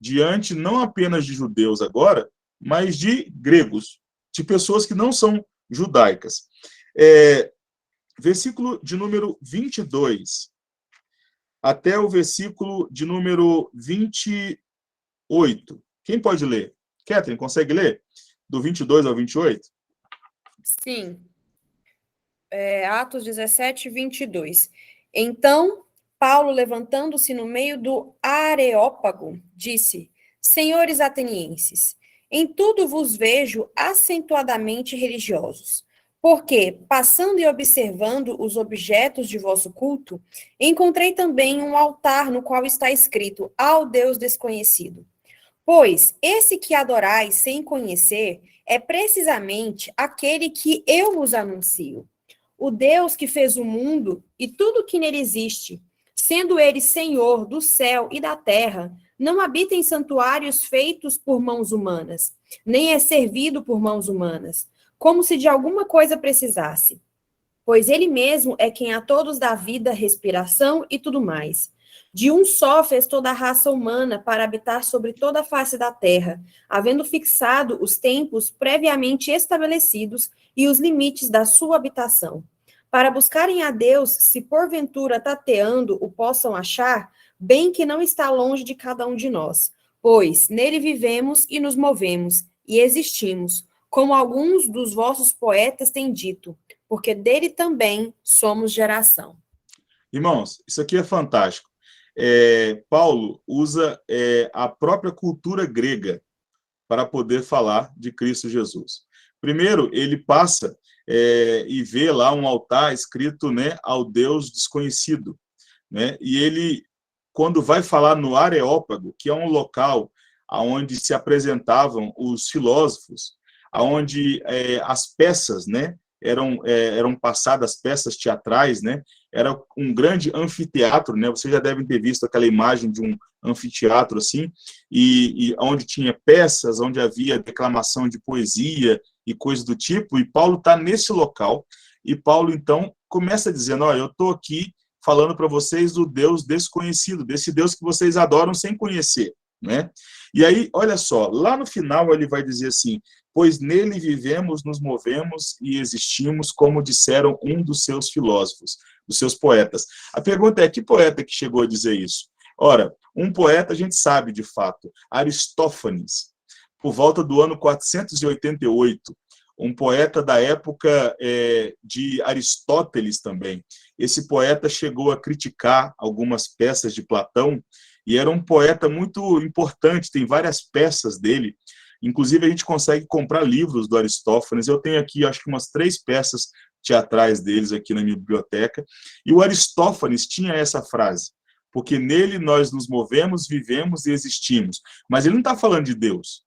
diante não apenas de judeus agora, mas de gregos, de pessoas que não são judaicas. Versículo de número 22, até o versículo de número 28. Quem pode ler? Catherine, consegue ler? Do 22 ao 28? Sim. Atos 17, 22. Então, Paulo, levantando-se no meio do Areópago, disse: Senhores atenienses, em tudo vos vejo acentuadamente religiosos, porque, passando e observando os objetos de vosso culto, encontrei também um altar no qual está escrito: Ao Deus desconhecido. Pois esse que adorais sem conhecer é precisamente aquele que eu vos anuncio. O Deus que fez o mundo e tudo que nele existe, sendo ele Senhor do céu e da terra, não habita em santuários feitos por mãos humanas, nem é servido por mãos humanas, como se de alguma coisa precisasse. Pois ele mesmo é quem a todos dá vida, respiração e tudo mais. De um só fez toda a raça humana para habitar sobre toda a face da terra, havendo fixado os tempos previamente estabelecidos e os limites da sua habitação. Para buscarem a Deus, se porventura tateando o possam achar, bem que não está longe de cada um de nós, pois nele vivemos e nos movemos e existimos, como alguns dos vossos poetas têm dito, porque dele também somos geração. Irmãos, isso aqui é fantástico. Paulo usa a própria cultura grega para poder falar de Cristo Jesus. Primeiro, ele passa e vê lá um altar escrito, né, ao Deus desconhecido, né? E ele, quando vai falar no Areópago, que é um local onde se apresentavam os filósofos, onde as peças, né, eram passadas, peças teatrais, né? Era um grande anfiteatro, né? Vocês já devem ter visto aquela imagem de um anfiteatro assim, e onde tinha peças, onde havia declamação de poesia e coisas do tipo, e Paulo está nesse local, e Paulo, então, começa dizendo, olha, eu estou aqui falando para vocês do Deus desconhecido, desse Deus que vocês adoram sem conhecer, né? E aí, olha só, lá no final ele vai dizer assim, pois nele vivemos, nos movemos e existimos, como disseram um dos seus filósofos, dos seus poetas. A pergunta é, que poeta que chegou a dizer isso? Ora, um poeta a gente sabe de fato, Aristófanes, por volta do ano 488, um poeta da época de Aristóteles também. Esse poeta chegou a criticar algumas peças de Platão, e era um poeta muito importante, tem várias peças dele, inclusive a gente consegue comprar livros do Aristófanes, eu tenho aqui acho que umas 3 peças teatrais deles aqui na minha biblioteca, e o Aristófanes tinha essa frase, porque nele nós nos movemos, vivemos e existimos, mas ele não está falando de Deus,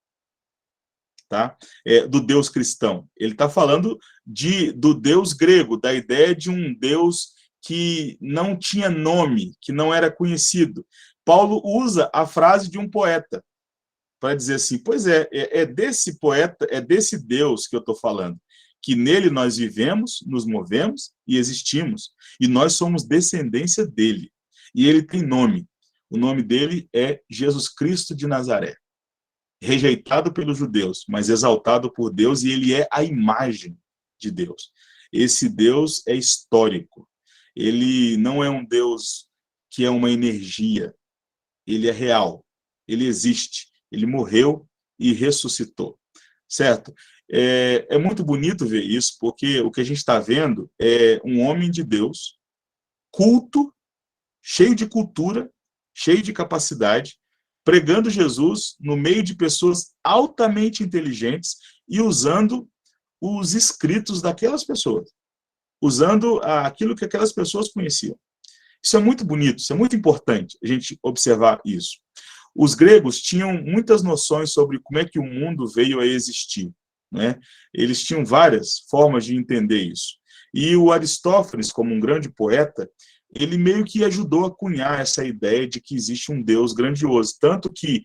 tá? Do Deus cristão, ele está falando do Deus grego, da ideia de um Deus que não tinha nome, que não era conhecido. Paulo usa a frase de um poeta, para dizer assim, pois é desse poeta, é desse Deus que eu estou falando, que nele nós vivemos, nos movemos e existimos, e nós somos descendência dele, e ele tem nome, o nome dele é Jesus Cristo de Nazaré, rejeitado pelos judeus, mas exaltado por Deus, e ele é a imagem de Deus. Esse Deus é histórico, ele não é um Deus que é uma energia, ele é real, ele existe, ele morreu e ressuscitou, certo? É muito bonito ver isso, porque o que a gente está vendo é um homem de Deus, culto, cheio de cultura, cheio de capacidade, pregando Jesus no meio de pessoas altamente inteligentes e usando os escritos daquelas pessoas, usando aquilo que aquelas pessoas conheciam. Isso é muito bonito, isso é muito importante a gente observar isso. Os gregos tinham muitas noções sobre como é que o mundo veio a existir, né? Eles tinham várias formas de entender isso. E o Aristófanes, como um grande poeta, ele meio que ajudou a cunhar essa ideia de que existe um Deus grandioso. Tanto que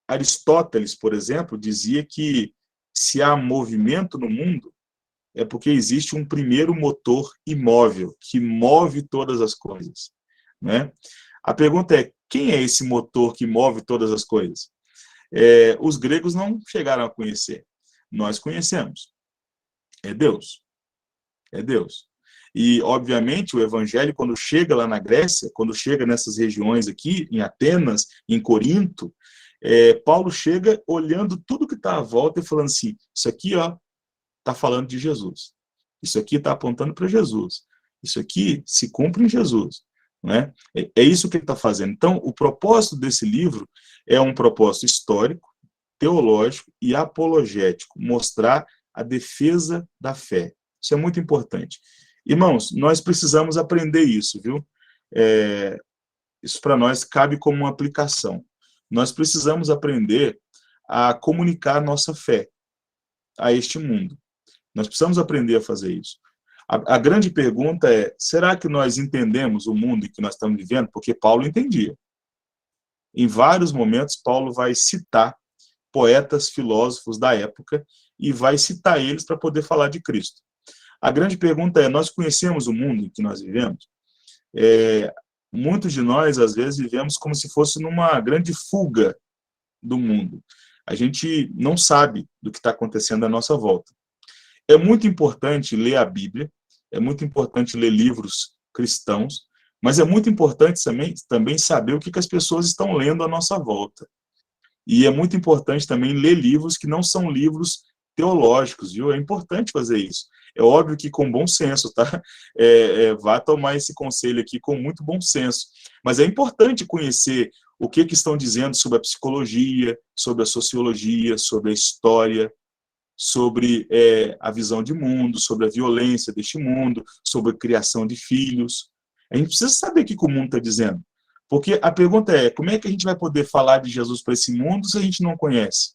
Aristóteles, por exemplo, dizia que se há movimento no mundo, é porque existe um primeiro motor imóvel, que move todas as coisas, né? A pergunta é, quem é esse motor que move todas as coisas? Os gregos não chegaram a conhecer. Nós conhecemos. É Deus. É Deus. E, obviamente, o evangelho, quando chega lá na Grécia, quando chega nessas regiões aqui, em Atenas, em Corinto, Paulo chega olhando tudo que está à volta e falando assim, isso aqui, ó, está falando de Jesus. Isso aqui está apontando para Jesus. Isso aqui se cumpre em Jesus. Né? É isso que ele está fazendo. Então, o propósito desse livro é um propósito histórico, teológico e apologético, mostrar a defesa da fé. Isso é muito importante. Irmãos, nós precisamos aprender isso, viu? Isso para nós cabe como uma aplicação. Nós precisamos aprender a comunicar nossa fé a este mundo. Nós precisamos aprender a fazer isso. A grande pergunta é, será que nós entendemos o mundo em que nós estamos vivendo? Porque Paulo entendia. Em vários momentos, Paulo vai citar poetas, filósofos da época e vai citar eles para poder falar de Cristo. A grande pergunta é, nós conhecemos o mundo em que nós vivemos? Muitos de nós, às vezes, vivemos como se fosse numa grande fuga do mundo. A gente não sabe do que está acontecendo à nossa volta. É muito importante ler a Bíblia, é muito importante ler livros cristãos, mas é muito importante também saber o que as pessoas estão lendo à nossa volta. E é muito importante também ler livros que não são livros teológicos, viu? É importante fazer isso. É óbvio que com bom senso, tá? Vá tomar esse conselho aqui com muito bom senso. Mas é importante conhecer o que estão dizendo sobre a psicologia, sobre a sociologia, sobre a história, sobre a visão de mundo, sobre a violência deste mundo, sobre a criação de filhos. A gente precisa saber o que o mundo está dizendo. Porque a pergunta é, como é que a gente vai poder falar de Jesus para esse mundo se a gente não conhece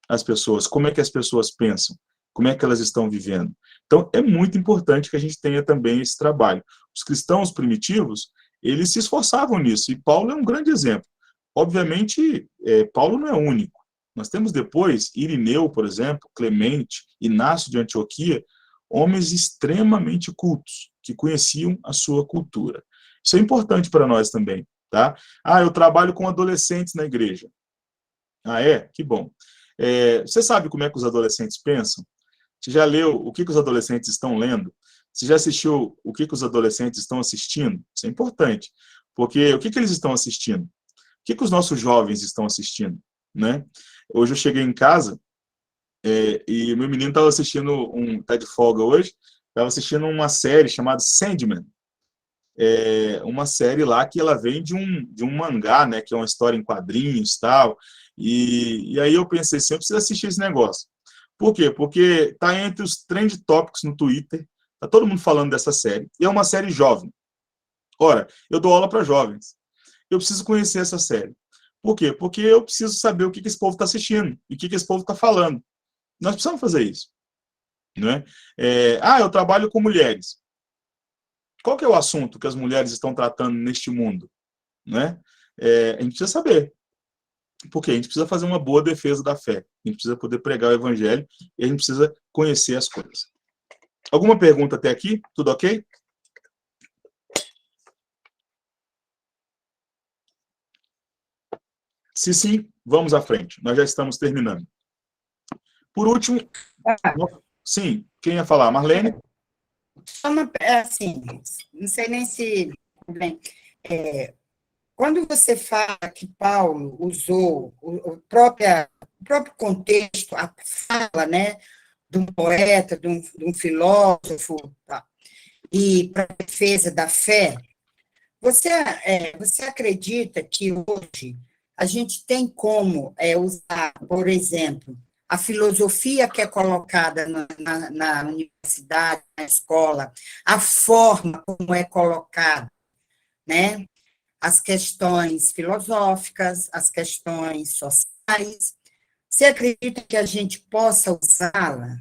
as pessoas? Como é que as pessoas pensam? Como é que elas estão vivendo? Então, é muito importante que a gente tenha também esse trabalho. Os cristãos primitivos, eles se esforçavam nisso, e Paulo é um grande exemplo. Obviamente, Paulo não é único. Nós temos depois Irineu, por exemplo, Clemente, Inácio de Antioquia, homens extremamente cultos, que conheciam a sua cultura. Isso é importante para nós também, tá? Eu trabalho com adolescentes na igreja. Que bom. Você sabe como é que os adolescentes pensam? Você já leu o que os adolescentes estão lendo? Você já assistiu o que os adolescentes estão assistindo? Isso é importante, porque o que eles estão assistindo? O que os nossos jovens estão assistindo? Né? Hoje eu cheguei em casa e meu menino estava assistindo, tá de folga hoje, estava assistindo uma série chamada Sandman. Uma série lá que ela vem de um mangá, né, que é uma história em quadrinhos e tal, e aí eu pensei assim, eu preciso assistir esse negócio. Por quê? Porque tá entre os trend topics no Twitter, tá todo mundo falando dessa série, e é uma série jovem. Ora, eu dou aula para jovens, eu preciso conhecer essa série. Por quê? Porque eu preciso saber o que esse povo está assistindo, e o que esse povo está falando. Nós precisamos fazer isso. Né? Eu trabalho com mulheres. Qual que é o assunto que as mulheres estão tratando neste mundo? Né? A gente precisa saber. Porque a gente precisa fazer uma boa defesa da fé. A gente precisa poder pregar o evangelho e a gente precisa conhecer as coisas. Alguma pergunta até aqui? Tudo ok? Se sim, vamos à frente. Nós já estamos terminando. Por último, sim, quem ia falar? Marlene? Assim, não sei nem se... Bem, quando você fala que Paulo usou o próprio contexto, a fala, né, de um poeta, de um filósofo, tá, e para a defesa da fé, Você acredita que hoje a gente tem como usar, por exemplo, a filosofia que é colocada na universidade, na escola, a forma como é colocada, né? As questões filosóficas, as questões sociais. Você acredita que a gente possa usá-la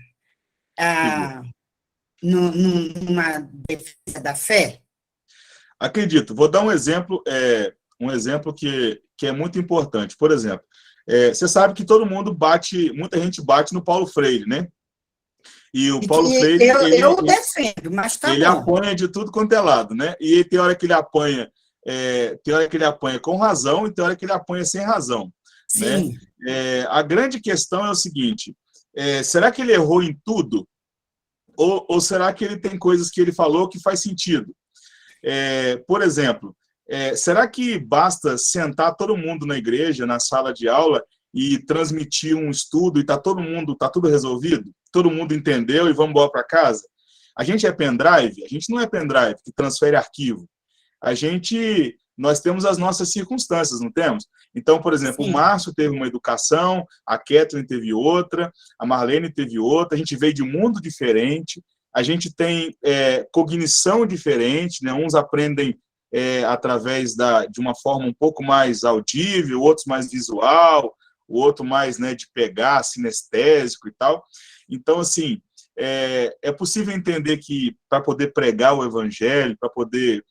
numa defesa da fé? Acredito. Vou dar um exemplo que é muito importante. Por exemplo, você sabe que todo mundo muita gente bate no Paulo Freire, né? E o Paulo Freire, eu defendo, mas tá ele bom. apanha de tudo quanto é lado, né? E tem hora que ele apanha, tem hora que ele apanha com razão e tem hora que ele apanha sem razão, Sim. né? A grande questão é o seguinte: será que ele errou em tudo? Ou será que ele tem coisas que ele falou que faz sentido? Por exemplo, será que basta sentar todo mundo na igreja, na sala de aula, e transmitir um estudo e tá tudo resolvido? Todo mundo entendeu e vamos embora para casa? A gente é pendrive? A gente não é pendrive que transfere arquivo. Nós temos as nossas circunstâncias, não temos? Então, por exemplo, Sim. O Márcio teve uma educação, a Kathleen teve outra, a Marlene teve outra, a gente veio de um mundo diferente, a gente tem cognição diferente, né? Uns aprendem através de uma forma um pouco mais audível, outros mais visual, o outro mais, né, de pegar, sinestésico e tal. Então, assim, é possível entender que para poder pregar o evangelho, para poder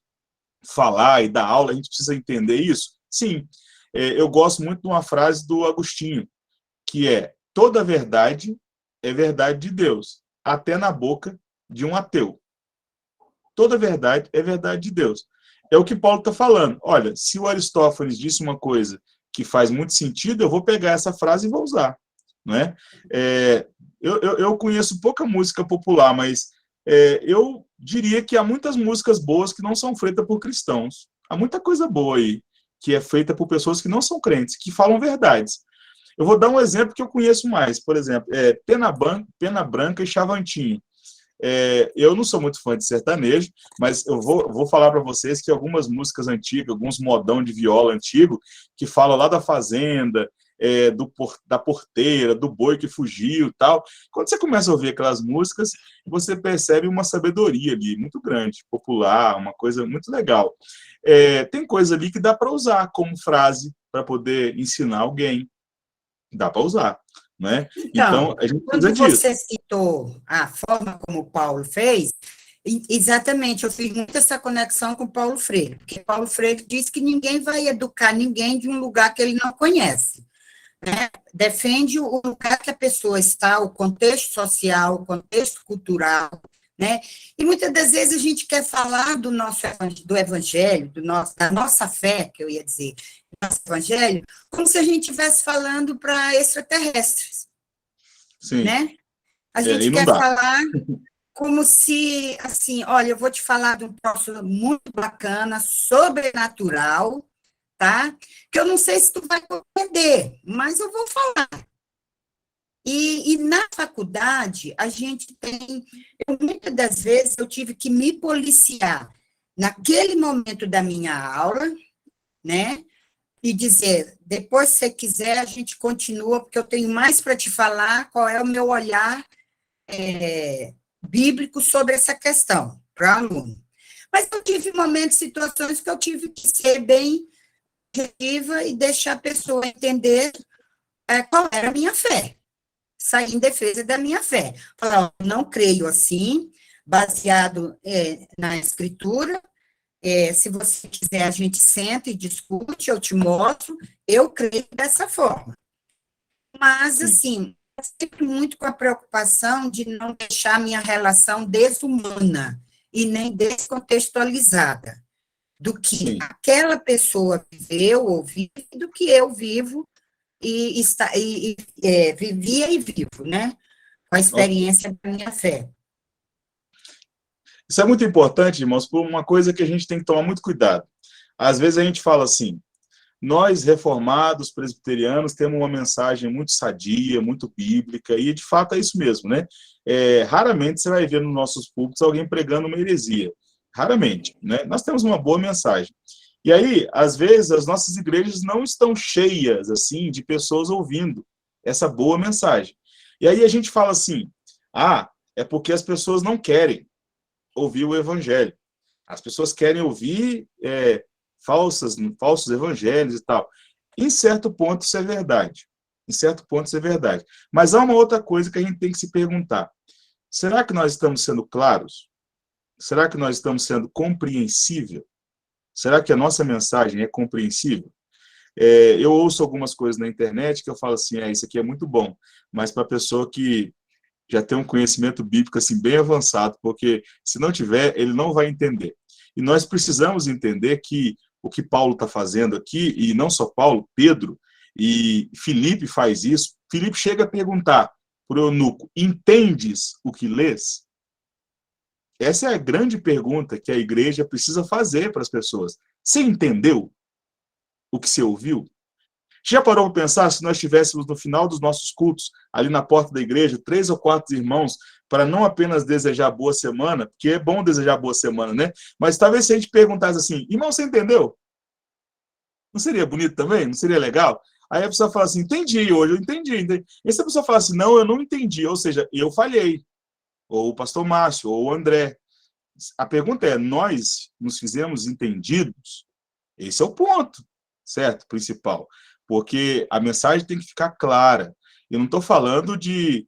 falar e dar aula, a gente precisa entender isso? Sim. Eu gosto muito de uma frase do Agostinho, que toda verdade é verdade de Deus, até na boca de um ateu. Toda verdade é verdade de Deus. É o que Paulo está falando. Olha, se o Aristófanes disse uma coisa que faz muito sentido, eu vou pegar essa frase e vou usar. Não é? Eu conheço pouca música popular, mas eu diria que há muitas músicas boas que não são feitas por cristãos. Há muita coisa boa aí que é feita por pessoas que não são crentes, que falam verdades. Eu vou dar um exemplo que eu conheço mais. Por exemplo, Pena Branca e Chavantinho. Eu não sou muito fã de sertanejo, mas eu vou falar para vocês que algumas músicas antigas, alguns modão de viola antigo, que falam lá da fazenda, da porteira, do boi que fugiu e tal. Quando você começa a ouvir aquelas músicas, você percebe uma sabedoria ali, muito grande, popular, uma coisa muito legal. Tem coisa ali que dá para usar como frase para poder ensinar alguém. Dá para usar. Né? Então, a gente precisa quando disso. você citou a forma como o Paulo fez, exatamente, eu fiz muito essa conexão com o Paulo Freire, porque Paulo Freire diz que ninguém vai educar ninguém de um lugar que ele não conhece, né? Defende o lugar que a pessoa está, o contexto social, o contexto cultural, né? E muitas das vezes a gente quer falar do evangelho, da nossa fé, que eu ia dizer, nosso evangelho, como se a gente estivesse falando para extraterrestres. Sim. Né? A gente quer falar como se, assim, olha, eu vou te falar de um troço muito bacana, sobrenatural, tá? Que eu não sei se tu vai compreender, mas eu vou falar. E na faculdade, a gente tem... muitas das vezes eu tive que me policiar naquele momento da minha aula, né? E dizer, depois, se você quiser, a gente continua, porque eu tenho mais para te falar qual é o meu olhar bíblico sobre essa questão, para o aluno. Mas eu tive momentos, situações que eu tive que ser bem objetiva e deixar a pessoa entender qual era a minha fé, sair em defesa da minha fé. Falar, não creio assim, baseado na escritura. Se você quiser, a gente senta e discute, eu te mostro, eu creio dessa forma. Mas, assim, sempre muito com a preocupação de não deixar a minha relação desumana e nem descontextualizada do que Sim. aquela pessoa viveu ou vive, do que eu vivo e vivia e vivo, né? Com a experiência da minha fé. Isso é muito importante, irmãos, por uma coisa que a gente tem que tomar muito cuidado. Às vezes a gente fala assim, nós, reformados, presbiterianos, temos uma mensagem muito sadia, muito bíblica, e de fato é isso mesmo, né? Raramente você vai ver nos nossos púlpitos alguém pregando uma heresia. Raramente, né? Nós temos uma boa mensagem. E aí, às vezes, as nossas igrejas não estão cheias, assim, de pessoas ouvindo essa boa mensagem. E aí a gente fala assim, é porque as pessoas não querem ouvir o evangelho. As pessoas querem ouvir falsos evangelhos e tal. Em certo ponto, isso é verdade. Em certo ponto, isso é verdade. Mas há uma outra coisa que a gente tem que se perguntar. Será que nós estamos sendo claros? Será que nós estamos sendo compreensível? Será que a nossa mensagem é compreensível? Eu ouço algumas coisas na internet que eu falo assim, isso aqui é muito bom, mas para a pessoa que já tem um conhecimento bíblico assim, bem avançado, porque se não tiver, ele não vai entender. E nós precisamos entender que o que Paulo está fazendo aqui, e não só Paulo, Pedro e Filipe faz isso. Filipe chega a perguntar para o eunuco, entendes o que lês? Essa é a grande pergunta que a igreja precisa fazer para as pessoas. Você entendeu o que você ouviu? Já parou para pensar se nós tivéssemos no final dos nossos cultos, ali na porta da igreja, 3 ou 4 irmãos, para não apenas desejar boa semana, porque é bom desejar boa semana, né? Mas talvez se a gente perguntasse assim, irmão, você entendeu? Não seria bonito também? Não seria legal? Aí a pessoa fala assim, entendi hoje, eu entendi. E se a pessoa fala assim, não, eu não entendi, ou seja, eu falhei. Ou o pastor Márcio, ou o André. A pergunta é, nós nos fizemos entendidos? Esse é o ponto, certo? Principal. Porque a mensagem tem que ficar clara. Eu não estou falando de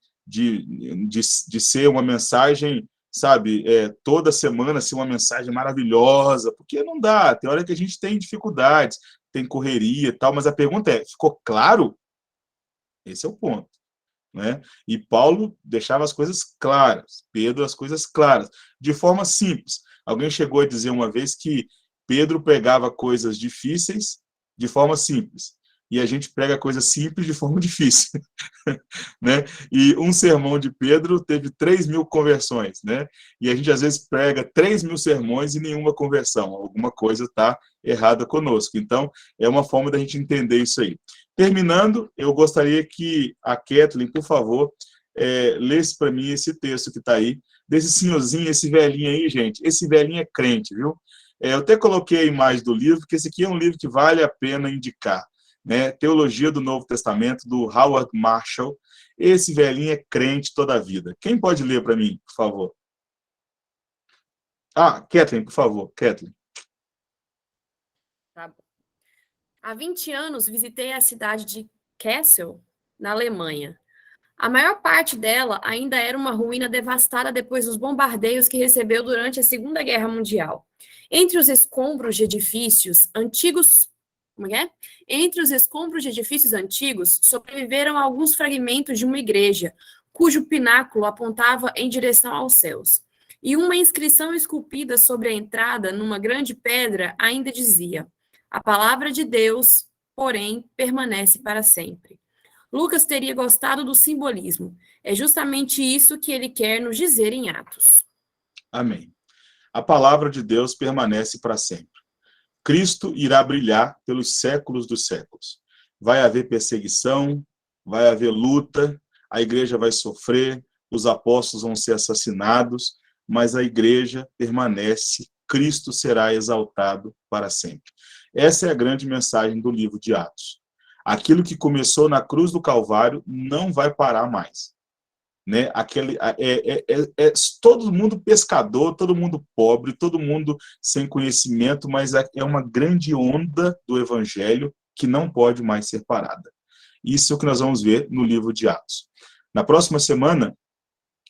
ser uma mensagem, sabe, toda semana ser uma mensagem maravilhosa, porque não dá. Tem hora que a gente tem dificuldades, tem correria e tal, mas a pergunta é, ficou claro? Esse é o ponto. Né? E Paulo deixava as coisas claras, Pedro as coisas claras, de forma simples. Alguém chegou a dizer uma vez que Pedro pregava coisas difíceis de forma simples, e a gente prega coisas simples de forma difícil. Né? E um sermão de Pedro teve 3.000 conversões, né? E a gente às vezes prega 3.000 sermões e nenhuma conversão, alguma coisa está errada conosco. Então, é uma forma da gente entender isso aí. Terminando, eu gostaria que a Kathleen, por favor, lesse para mim esse texto que está aí, desse senhorzinho, esse velhinho aí, gente. Esse velhinho é crente, viu? Eu até coloquei a imagem do livro, porque esse aqui é um livro que vale a pena indicar, né? Teologia do Novo Testamento, do Howard Marshall. Esse velhinho é crente toda a vida. Quem pode ler para mim, por favor? Kathleen, por favor, Kathleen. Tá bom. Há 20 anos, visitei a cidade de Kassel, na Alemanha. A maior parte dela ainda era uma ruína devastada depois dos bombardeios que recebeu durante a Segunda Guerra Mundial. Entre os escombros de edifícios antigos, sobreviveram alguns fragmentos de uma igreja, cujo pináculo apontava em direção aos céus. E uma inscrição esculpida sobre a entrada, numa grande pedra, ainda dizia: a palavra de Deus, porém, permanece para sempre. Lucas teria gostado do simbolismo. É justamente isso que ele quer nos dizer em Atos. Amém. A palavra de Deus permanece para sempre. Cristo irá brilhar pelos séculos dos séculos. Vai haver perseguição, vai haver luta, a igreja vai sofrer, os apóstolos vão ser assassinados, mas a igreja permanece, Cristo será exaltado para sempre. Essa é a grande mensagem do livro de Atos. Aquilo que começou na cruz do Calvário não vai parar mais. Né? Todo mundo pescador, todo mundo pobre, todo mundo sem conhecimento, mas é uma grande onda do evangelho que não pode mais ser parada. Isso é o que nós vamos ver no livro de Atos. Na próxima semana,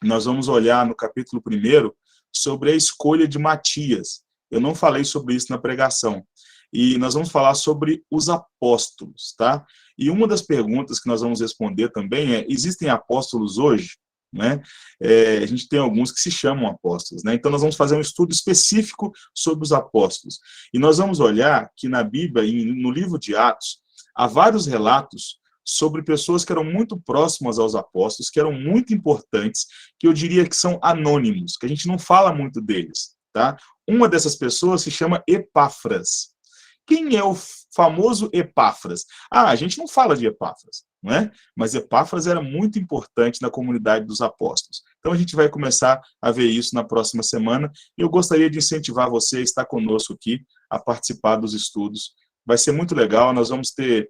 nós vamos olhar no capítulo 1 sobre a escolha de Matias. Eu não falei sobre isso na pregação. E nós vamos falar sobre os apóstolos, tá? E uma das perguntas que nós vamos responder também é, existem apóstolos hoje? Né? A gente tem alguns que se chamam apóstolos, né? Então nós vamos fazer um estudo específico sobre os apóstolos. E nós vamos olhar que na Bíblia, no livro de Atos, há vários relatos sobre pessoas que eram muito próximas aos apóstolos, que eram muito importantes, que eu diria que são anônimos, que a gente não fala muito deles, tá? Uma dessas pessoas se chama Epáfras, quem é o famoso Epáfras? A gente não fala de Epáfras, não é? Mas Epáfras era muito importante na comunidade dos apóstolos. Então a gente vai começar a ver isso na próxima semana. E eu gostaria de incentivar você a estar conosco aqui, a participar dos estudos. Vai ser muito legal, nós vamos ter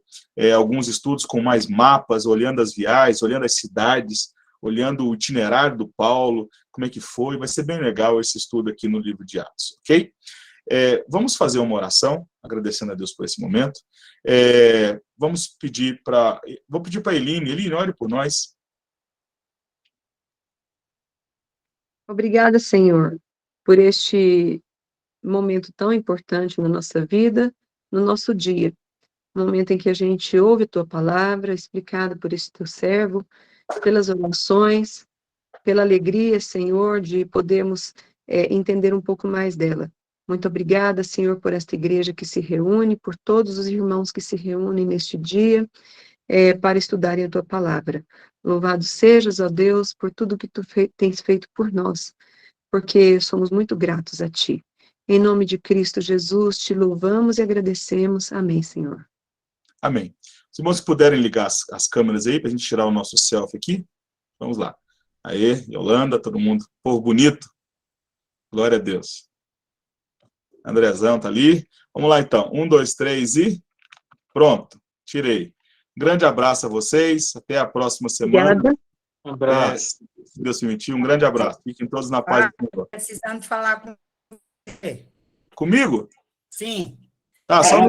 alguns estudos com mais mapas, olhando as viagens, olhando as cidades, olhando o itinerário do Paulo, como é que foi. Vai ser bem legal esse estudo aqui no livro de Atos, ok? Vamos fazer uma oração, agradecendo a Deus por esse momento. Vamos pedir para... Vou pedir para a Eline. Eline, ore por nós. Obrigada, Senhor, por este momento tão importante na nossa vida, no nosso dia. Momento em que a gente ouve a Tua palavra, explicada por esse Teu servo, pelas orações, pela alegria, Senhor, de podermos entender um pouco mais dela. Muito obrigada, Senhor, por esta igreja que se reúne, por todos os irmãos que se reúnem neste dia para estudarem a Tua palavra. Louvado sejas, ó Deus, por tudo que Tu tens feito por nós, porque somos muito gratos a Ti. Em nome de Cristo Jesus, Te louvamos e agradecemos. Amém, Senhor. Amém. Os irmãos que puderem ligar as câmeras aí, para a gente tirar o nosso selfie aqui. Vamos lá. Aê, Yolanda, todo mundo. Povo bonito. Glória a Deus. Andrezão tá ali. Vamos lá, então. 1, 2, 3 e... Pronto. Tirei. Grande abraço a vocês. Até a próxima semana. Obrigada. Um abraço. Se Deus permitir, um grande abraço. Fiquem todos na paz do Senhor. Precisando falar com você. Comigo? Sim. Tá, só um